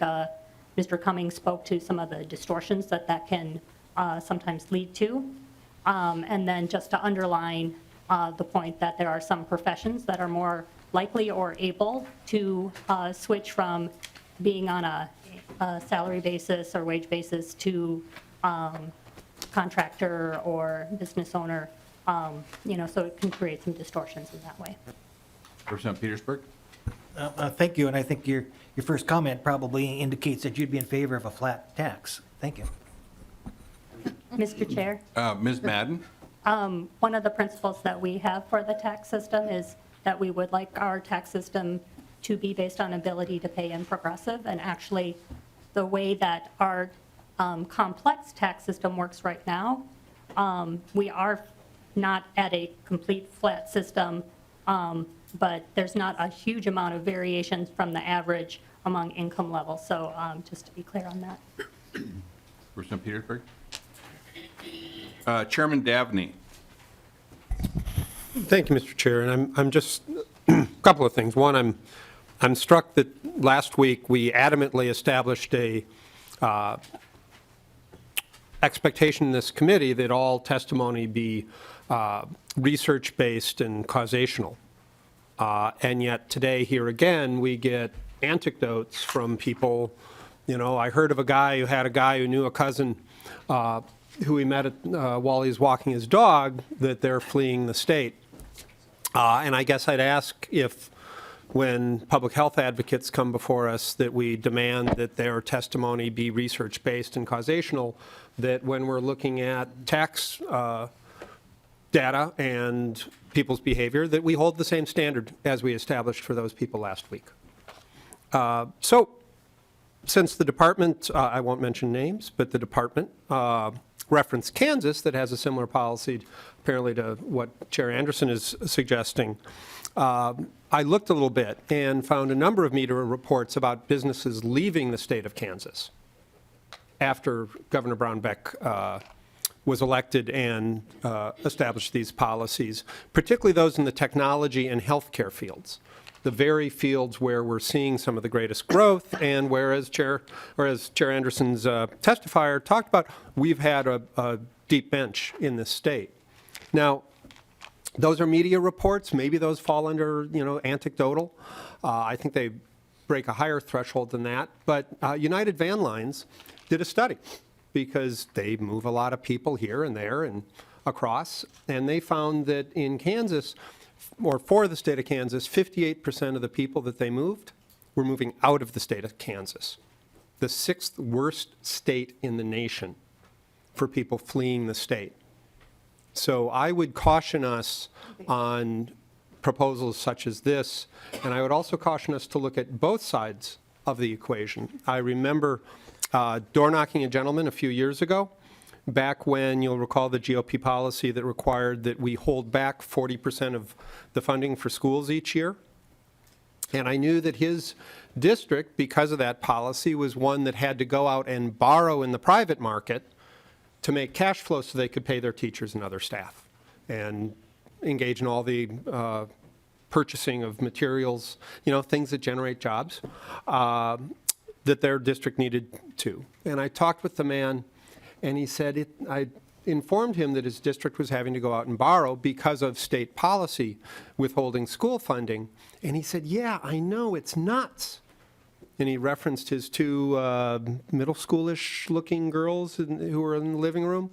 Mr. Cummings spoke to some of the distortions that can sometimes lead to. And then just to underline the point that there are some professions that are more likely or able to switch from being on a salary basis or wage basis to contractor or business owner, so it can create some distortions in that way. Representative Petersburg? Thank you, and I think your first comment probably indicates that you'd be in favor of a flat tax. Thank you. Mr. Chair? Ms. Madden? One of the principles that we have for the tax system is that we would like our tax system to be based on ability to pay and progressive, and actually the way that our complex tax system works right now, we are not at a complete flat system, but there's not a huge amount of variations from the average among income levels. So just to be clear on that. Representative Petersburg? Chairman Dabney? Thank you, Mr. Chair. And I'm just, a couple of things. One, I'm struck that last week we adamantly established a expectation in this committee that all testimony be research-based and causational. And yet today, here again, we get anecdotes from people. You know, I heard of a guy who knew a cousin who he met while he was walking his dog, that they're fleeing the state. And I guess I'd ask if, when public health advocates come before us, that we demand that their testimony be research-based and causational, that when we're looking at tax data and people's behavior, that we hold the same standard as we established for those people last week. So since the department, I won't mention names, but the department referenced Kansas that has a similar policy apparently to what Chair Anderson is suggesting, I looked a little bit and found a number of media reports about businesses leaving the state of Kansas after Governor Brownback was elected and established these policies, particularly those in the technology and healthcare fields, the very fields where we're seeing some of the greatest growth, and where, as Chair Anderson's testifier talked about, we've had a deep bench in this state. Now, those are media reports. Maybe those fall under, anecdotal. I think they break a higher threshold than that. But United Van Lines did a study because they move a lot of people here and there and across, and they found that in Kansas, or for the state of Kansas, 58% of the people that they moved were moving out of the state of Kansas. the 6th worst state in the nation for people fleeing the state. So I would caution us on proposals such as this, and I would also caution us to look at both sides of the equation. I remember door knocking a gentleman a few years ago, back when you'll recall the GOP policy that required that we hold back 40% of the funding for schools each year. And I knew that his district, because of that policy, was one that had to go out and borrow in the private market to make cash flow so they could pay their teachers and other staff and engage in all the purchasing of materials, things that generate jobs that their district needed to. And I talked with the man, and he said, I informed him that his district was having to go out and borrow because of state policy withholding school funding. And he said, yeah, I know, it's nuts. And he referenced his two middle schoolish looking girls who were in the living room.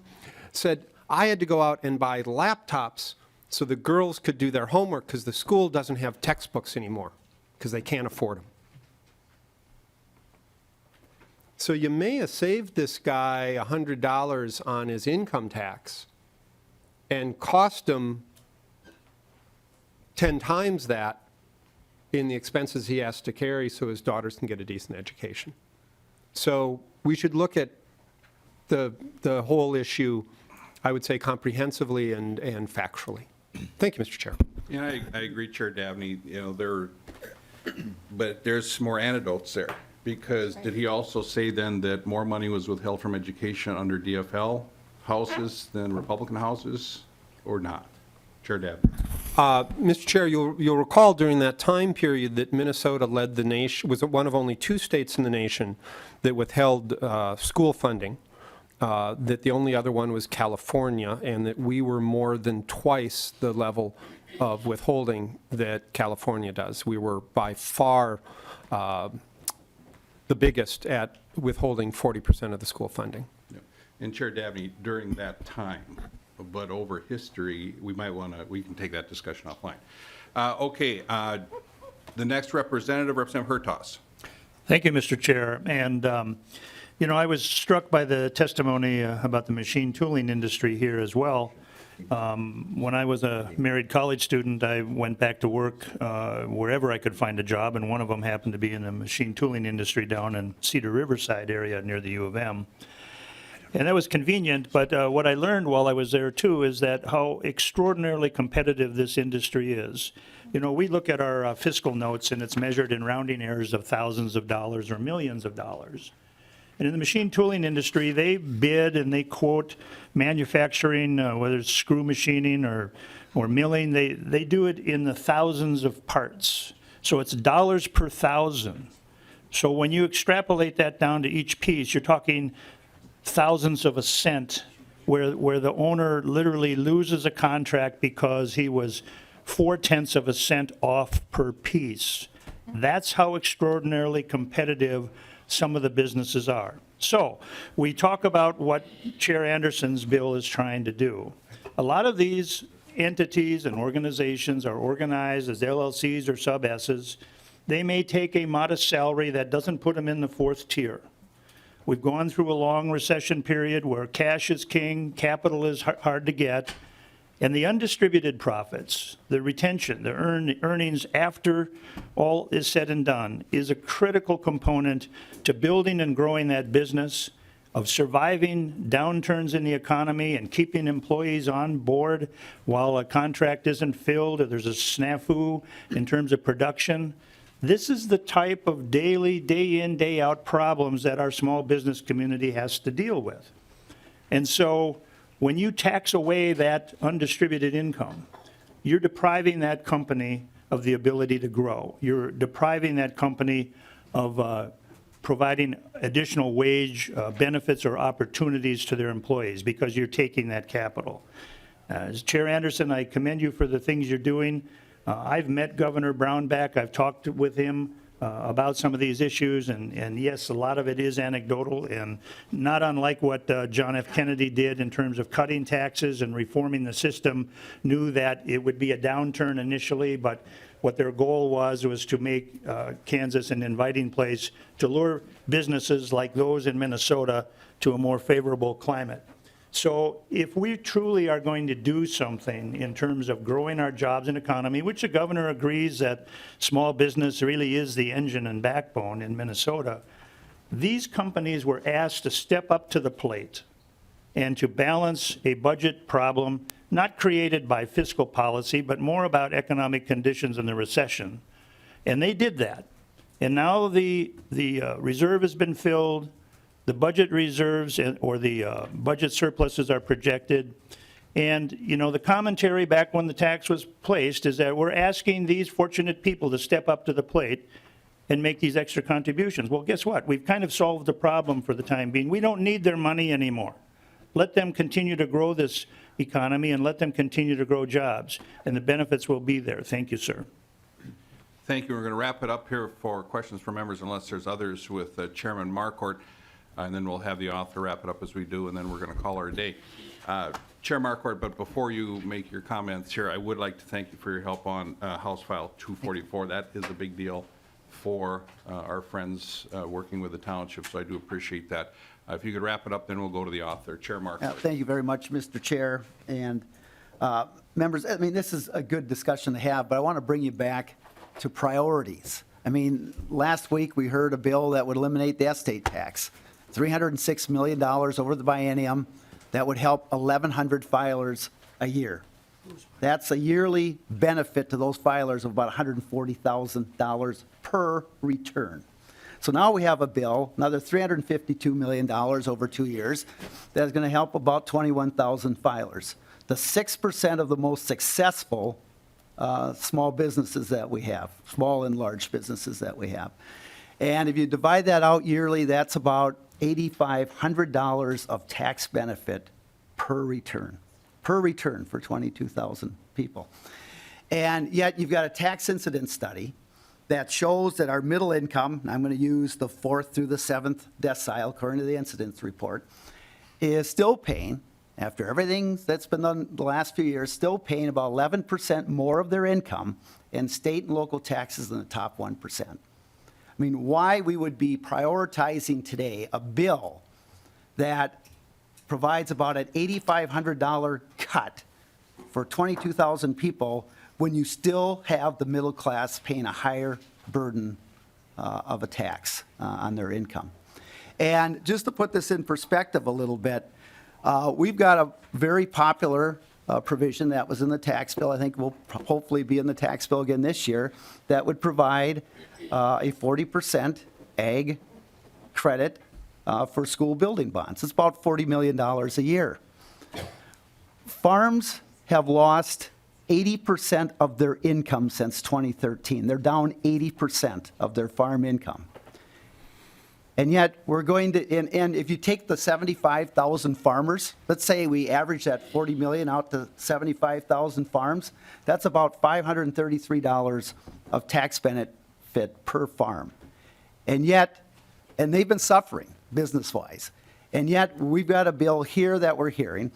Said, I had to go out and buy laptops so the girls could do their homework because the school doesn't have textbooks anymore because they can't afford them. So you may have saved this guy $100 on his income tax and cost him 10 times that in the expenses he has to carry so his daughters can get a decent education. So we should look at the whole issue, I would say, comprehensively and factually. Thank you, Mr. Chair. Yeah, I agree, Chair Dabney, but there's more anecdotes there. Because did he also say then that more money was withheld from education under DFL houses than Republican houses, or not? Chair Dabney. Mr. Chair, you'll recall during that time period that Minnesota led the nation, was one of only 2 states in the nation that withheld school funding, that the only other one was California, and that we were more than twice the level of withholding that California does. We were by far the biggest at withholding 40% of the school funding. Yeah. And Chair Dabney, during that time, but over history, we can take that discussion offline. Okay, the next representative, Representative Hertaus. Thank you, Mr. Chair. And, I was struck by the testimony about the machine tooling industry here as well. When I was a married college student, I went back to work wherever I could find a job, and one of them happened to be in the machine tooling industry down in Cedar Riverside area near the U of M. And that was convenient, but what I learned while I was there too is that how extraordinarily competitive this industry is. We look at our fiscal notes and it's measured in rounding errors of thousands of dollars or millions of dollars. And in the machine tooling industry, they bid and they quote manufacturing, whether it's screw machining or milling, they do it in the thousands of parts. So it's dollars per thousand. So when you extrapolate that down to each piece, you're talking thousands of a cent, where the owner literally loses a contract because he was 0.4 of a cent off per piece. That's how extraordinarily competitive some of the businesses are. So we talk about what Chair Anderson's bill is trying to do. A lot of these entities and organizations are organized as LLCs or sub-S's. They may take a modest salary that doesn't put them in the 4th tier. We've gone through a long recession period where cash is king, capital is hard to get, and the undistributed profits, the retention, the earnings after all is said and done is a critical component to building and growing that business, of surviving downturns in the economy and keeping employees on board while a contract isn't filled or there's a snafu in terms of production. This is the type of daily, day in, day out problems that our small business community has to deal with. And so when you tax away that undistributed income, you're depriving that company of the ability to grow. You're depriving that company of providing additional wage benefits or opportunities to their employees because you're taking that capital. As Chair Anderson, I commend you for the things you're doing. I've met Governor Brownback. I've talked with him about some of these issues, and yes, a lot of it is anecdotal, and not unlike what John F. Kennedy did in terms of cutting taxes and reforming the system, knew that it would be a downturn initially, but what their goal was to make Kansas an inviting place to lure businesses like those in Minnesota to a more favorable climate. So if we truly are going to do something in terms of growing our jobs and economy, which the governor agrees that small business really is the engine and backbone in Minnesota, these companies were asked to step up to the plate and to balance a budget problem not created by fiscal policy, but more about economic conditions and the recession. And they did that. And now the reserve has been filled. The budget reserves or the budget surpluses are projected. And, you know, the commentary back when the tax was placed is that we're asking these fortunate people to step up to the plate and make these extra contributions. Well, guess what? We've kind of solved the problem for the time being. We don't need their money anymore. Let them continue to grow this economy and let them continue to grow jobs, and the benefits will be there. Thank you, sir. Thank you. We're going to wrap it up here for questions from members unless there's others with Chairman Marquardt. And then we'll have the author wrap it up as we do, and then we're going to call our day. Chair Marquardt, but before you make your comments here, I would like to thank you for your help on House File 244. That is a big deal for our friends working with the township, so I do appreciate that. If you could wrap it up, then we'll go to the author. Chair Marquardt. Thank you very much, Mr. Chair. And members, I mean, this is a good discussion to have, but I want to bring you back to priorities. I mean, last week we heard a bill that would eliminate the estate tax. $306 million over the biennium that would help 1,100 filers a year. That's a yearly benefit to those filers of about $140,000 per return. So now we have a bill, another $352 million over 2 years, that is going to help about 21,000 filers. The 6% of the most successful small businesses that we have, small and large businesses that we have. And if you divide that out yearly, that's about $8,500 of tax benefit per return for 22,000 people. And yet you've got a tax incidence study that shows that our middle income, and I'm going to use the 4th through the 7th decile according to the incidence report, is still paying, after everything that's been done the last few years, still paying about 11% more of their income in state and local taxes than the top 1%. I mean, why we would be prioritizing today a bill that provides about an $8,500 cut for 22,000 people when you still have the middle class paying a higher burden of a tax on their income. And just to put this in perspective a little bit, we've got a very popular provision that was in the tax bill, I think will hopefully be in the tax bill again this year, that would provide a 40% ag credit for school building bonds. It's about $40 million a year. Farms have lost 80% of their income since 2013. They're down 80% of their farm income. And yet we're going to, and if you take the 75,000 farmers, let's say we average that 40 million out to 75,000 farms, that's about $533 of tax benefit per farm. And yet, and they've been suffering business-wise. And yet we've got a bill here that we're hearing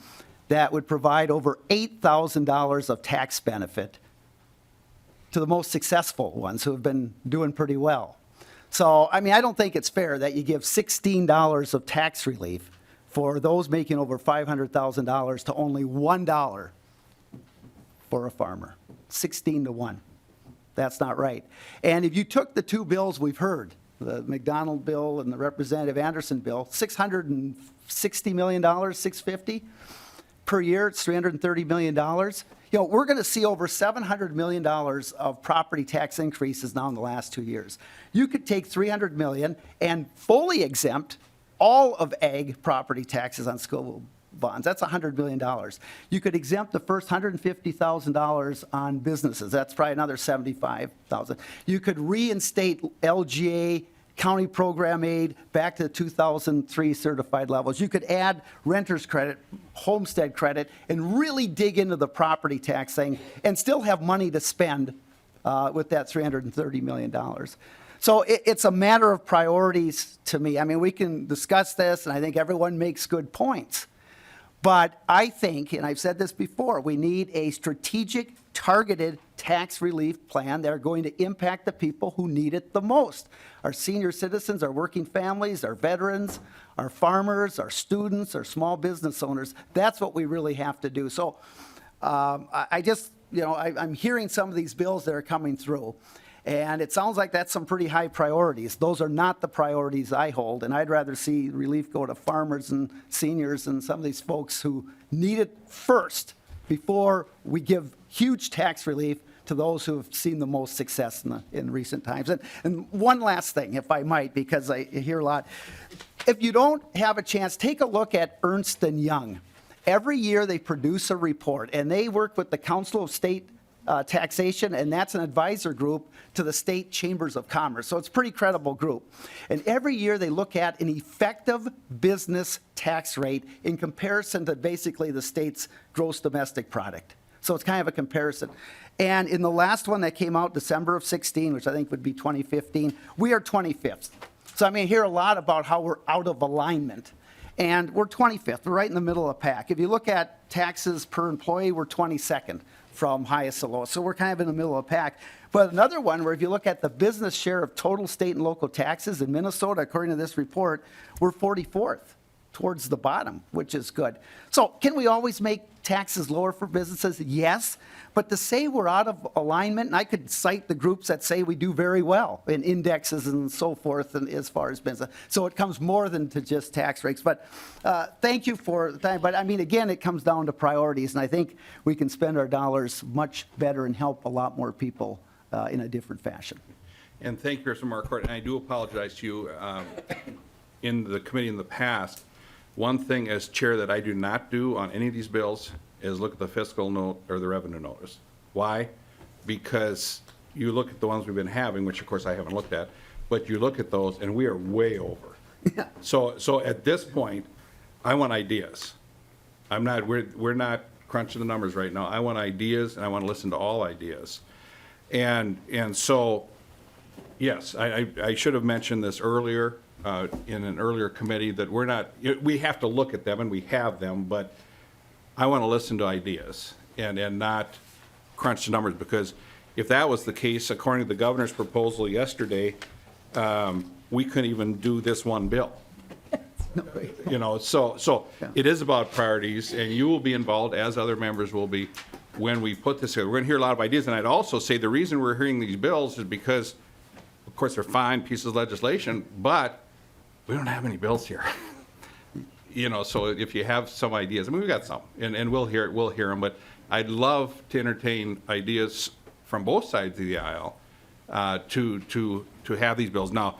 that would provide over $8,000 of tax benefit to the most successful ones who have been doing pretty well. So, I mean, I don't think it's fair that you give $16 of tax relief for those making over $500,000 to only $1 for a farmer. 16 to 1. That's not right. And if you took the two bills we've heard, the McDonald bill and the Representative Anderson bill, $660 million, $650 per year, it's $330 million. You know, we're going to see over $700 million of property tax increases now in the last 2 years. You could take $300 million and fully exempt all of ag property taxes on school bonds. That's $100 million. You could exempt the first $150,000 on businesses. That's probably another $75,000. You could reinstate LGA county program aid back to the 2003 certified levels. You could add renter's credit, homestead credit, and really dig into the property tax thing and still have money to spend with that $330 million. So it's a matter of priorities to me. I mean, we can discuss this, and I think everyone makes good points. But I think, and I've said this before, we need a strategic, targeted tax relief plan that are going to impact the people who need it the most. Our senior citizens, our working families, our veterans, our farmers, our students, our small business owners. That's what we really have to do. So I'm hearing some of these bills that are coming through. And it sounds like that's some pretty high priorities. Those are not the priorities I hold, and I'd rather see relief go to farmers and seniors and some of these folks who need it first before we give huge tax relief to those who have seen the most success in recent times. And one last thing, if I might, because I hear a lot. If you don't have a chance, take a look at Ernst & Young. Every year they produce a report, and they work with the Council of State Taxation, and that's an advisor group to the state chambers of commerce. So it's a pretty credible group. And every year they look at an effective business tax rate in comparison to basically the state's gross domestic product. So it's kind of a comparison. And in the last one that came out December of 16, which I think would be 2015, we are 25th. So I mean, I hear a lot about how we're out of alignment. And we're 25th. We're right in the middle of the pack. If you look at taxes per employee, we're 22nd from highest to lowest. So we're kind of in the middle of the pack. But another one where if you look at the business share of total state and local taxes in Minnesota, according to this report, we're 44th towards the bottom, which is good. So can we always make taxes lower for businesses? Yes. But to say we're out of alignment, and I could cite the groups that say we do very well in indexes and so forth and as far as business. So it comes more than to just tax rates. But thank you for that. But I mean, again, it comes down to priorities. And I think we can spend our dollars much better and help a lot more people in a different fashion. And thank you, Mr. Marquardt. And I do apologize to you. In the committee in the past, one thing as chair that I do not do on any of these bills is look at the fiscal note or the revenue notice. Why? Because you look at the ones we've been having, which of course I haven't looked at, but you look at those and we are way over. So at this point, I want ideas. We're not crunching the numbers right now. I want ideas, and I want to listen to all ideas. And so, yes, I should have mentioned this earlier in an earlier committee that we have to look at them, and we have them, but I want to listen to ideas and not crunch the numbers, because if that was the case, according to the governor's proposal yesterday, we couldn't even do this one bill. You know, so it is about priorities, and you will be involved, as other members will be, when we put this together. We're going to hear a lot of ideas, and I'd also say the reason we're hearing these bills is because, of course, they're fine pieces of legislation, but we don't have any bills here. You know, so if you have some ideas, I mean, we've got some, and we'll hear them, but I'd love to entertain ideas from both sides of the aisle to have these bills. Now,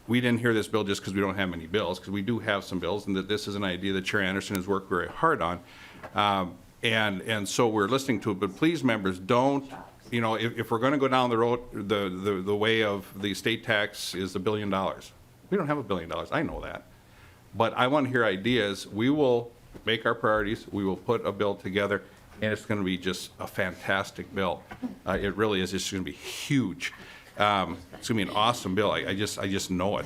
we didn't hear this bill just because we don't have many bills, because we do have some bills, and that this is an idea that Chair Anderson has worked very hard on. And so we're listening to it, but please, members, don't, you know, if we're going to go down the road, the way of the estate tax is $1 billion. We don't have $1 billion, I know that. But I want to hear ideas. We will make our priorities, we will put a bill together, and it's going to be just a fantastic bill. It really is. It's going to be huge. It's going to be an awesome bill. I just know it.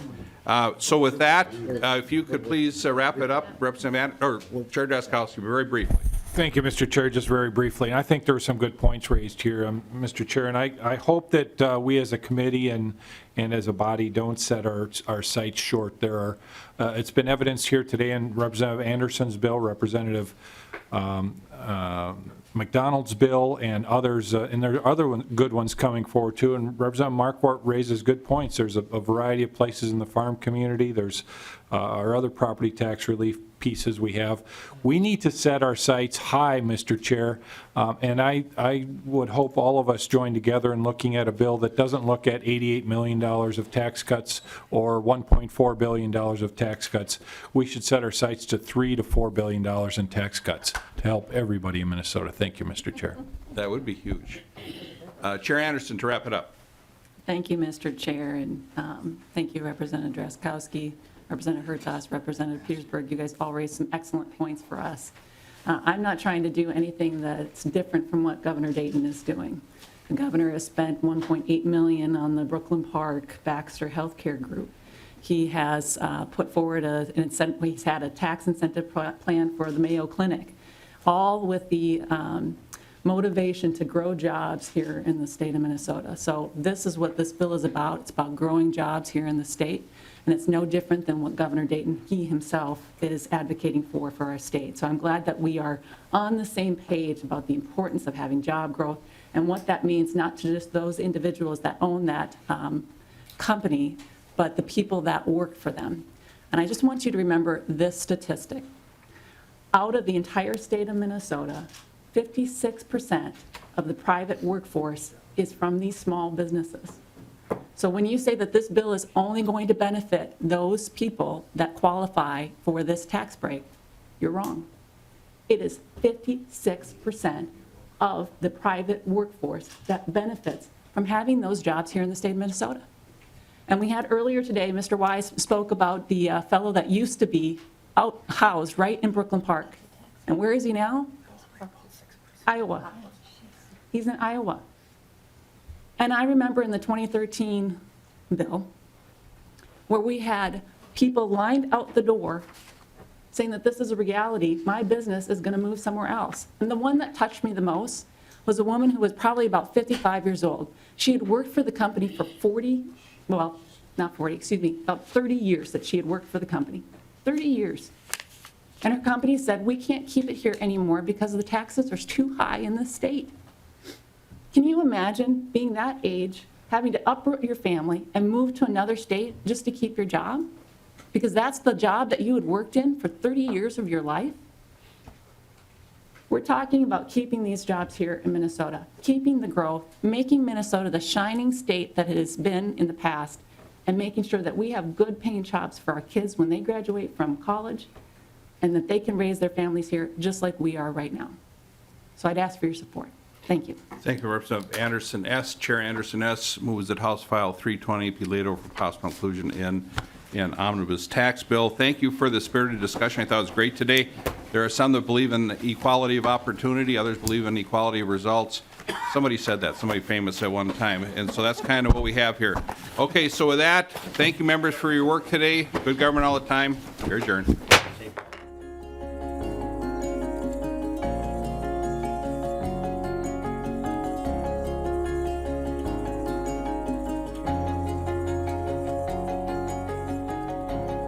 So with that, if you could please wrap it up, Representative Chair Drazkowski, very briefly. Thank you, Mr. Chair. Just very briefly, I think there were some good points raised here, Mr. Chair, and I hope that we as a committee and as a body don't set our sights short. There are, it's been evidenced here today in Representative Anderson's bill, Representative McDonald's bill, and others, and there are other good ones coming forward too. And Representative Marquardt raises good points. There's a variety of places in the farm community. There's our other property tax relief pieces we have. We need to set our sights high, Mr. Chair, and I would hope all of us join together in looking at a bill that doesn't look at $88 million of tax cuts or $1.4 billion of tax cuts. We should set our sights to $3 to $4 billion in tax cuts to help everybody in Minnesota. Thank you, Mr. Chair. That would be huge. Chair Anderson, to wrap it up. Thank you, Mr. Chair, and thank you, Representative Drazkowski, Representative Hertaus, Representative Petersburg. You guys all raised some excellent points for us. I'm not trying to do anything that's different from what Governor Dayton is doing. The governor has spent $1.8 million on the Brooklyn Park Baxter Healthcare Group. He has put forward he's had a tax incentive plan for the Mayo Clinic, all with the motivation to grow jobs here in the state of Minnesota. So this is what this bill is about. It's about growing jobs here in the state, and it's no different than what Governor Dayton, he himself, is advocating for our state. So I'm glad that we are on the same page about the importance of having job growth and what that means, not to just those individuals that own that company, but the people that work for them. And I just want you to remember this statistic. Out of the entire state of Minnesota, 56% of the private workforce is from these small businesses. So when you say that this bill is only going to benefit those people that qualify for this tax break, you're wrong. It is 56% of the private workforce that benefits from having those jobs here in the state of Minnesota. And we had earlier today, Mr. Wise spoke about the fellow that used to be housed right in Brooklyn Park. And where is he now? Iowa. He's in Iowa. And I remember in the 2013 bill where we had people lined out the door saying that this is a reality, my business is going to move somewhere else. And the one that touched me the most was a woman who was probably about 55 years old. She had worked for the company for about 30 years that she had worked for the company. 30 years. And her company said, we can't keep it here anymore because the taxes are too high in the state. Can you imagine being that age, having to uproot your family and move to another state just to keep your job? Because that's the job that you had worked in for 30 years of your life? We're talking about keeping these jobs here in Minnesota, keeping the growth, making Minnesota the shining state that it has been in the past, and making sure that we have good paying jobs for our kids when they graduate from college, and that they can raise their families here just like we are right now. So I'd ask for your support. Thank you. Thank you, Representative Anderson S. Chair Anderson S. moves that House File 320 be laid over for possible inclusion in an omnibus tax bill. Thank you for the spirited discussion. I thought it was great today. There are some that believe in equality of opportunity. Others believe in equality of results. Somebody said that, somebody famous at one time. And so that's kind of what we have here. Okay, so with that, thank you, members, for your work today. Good government all the time. You're adjourned.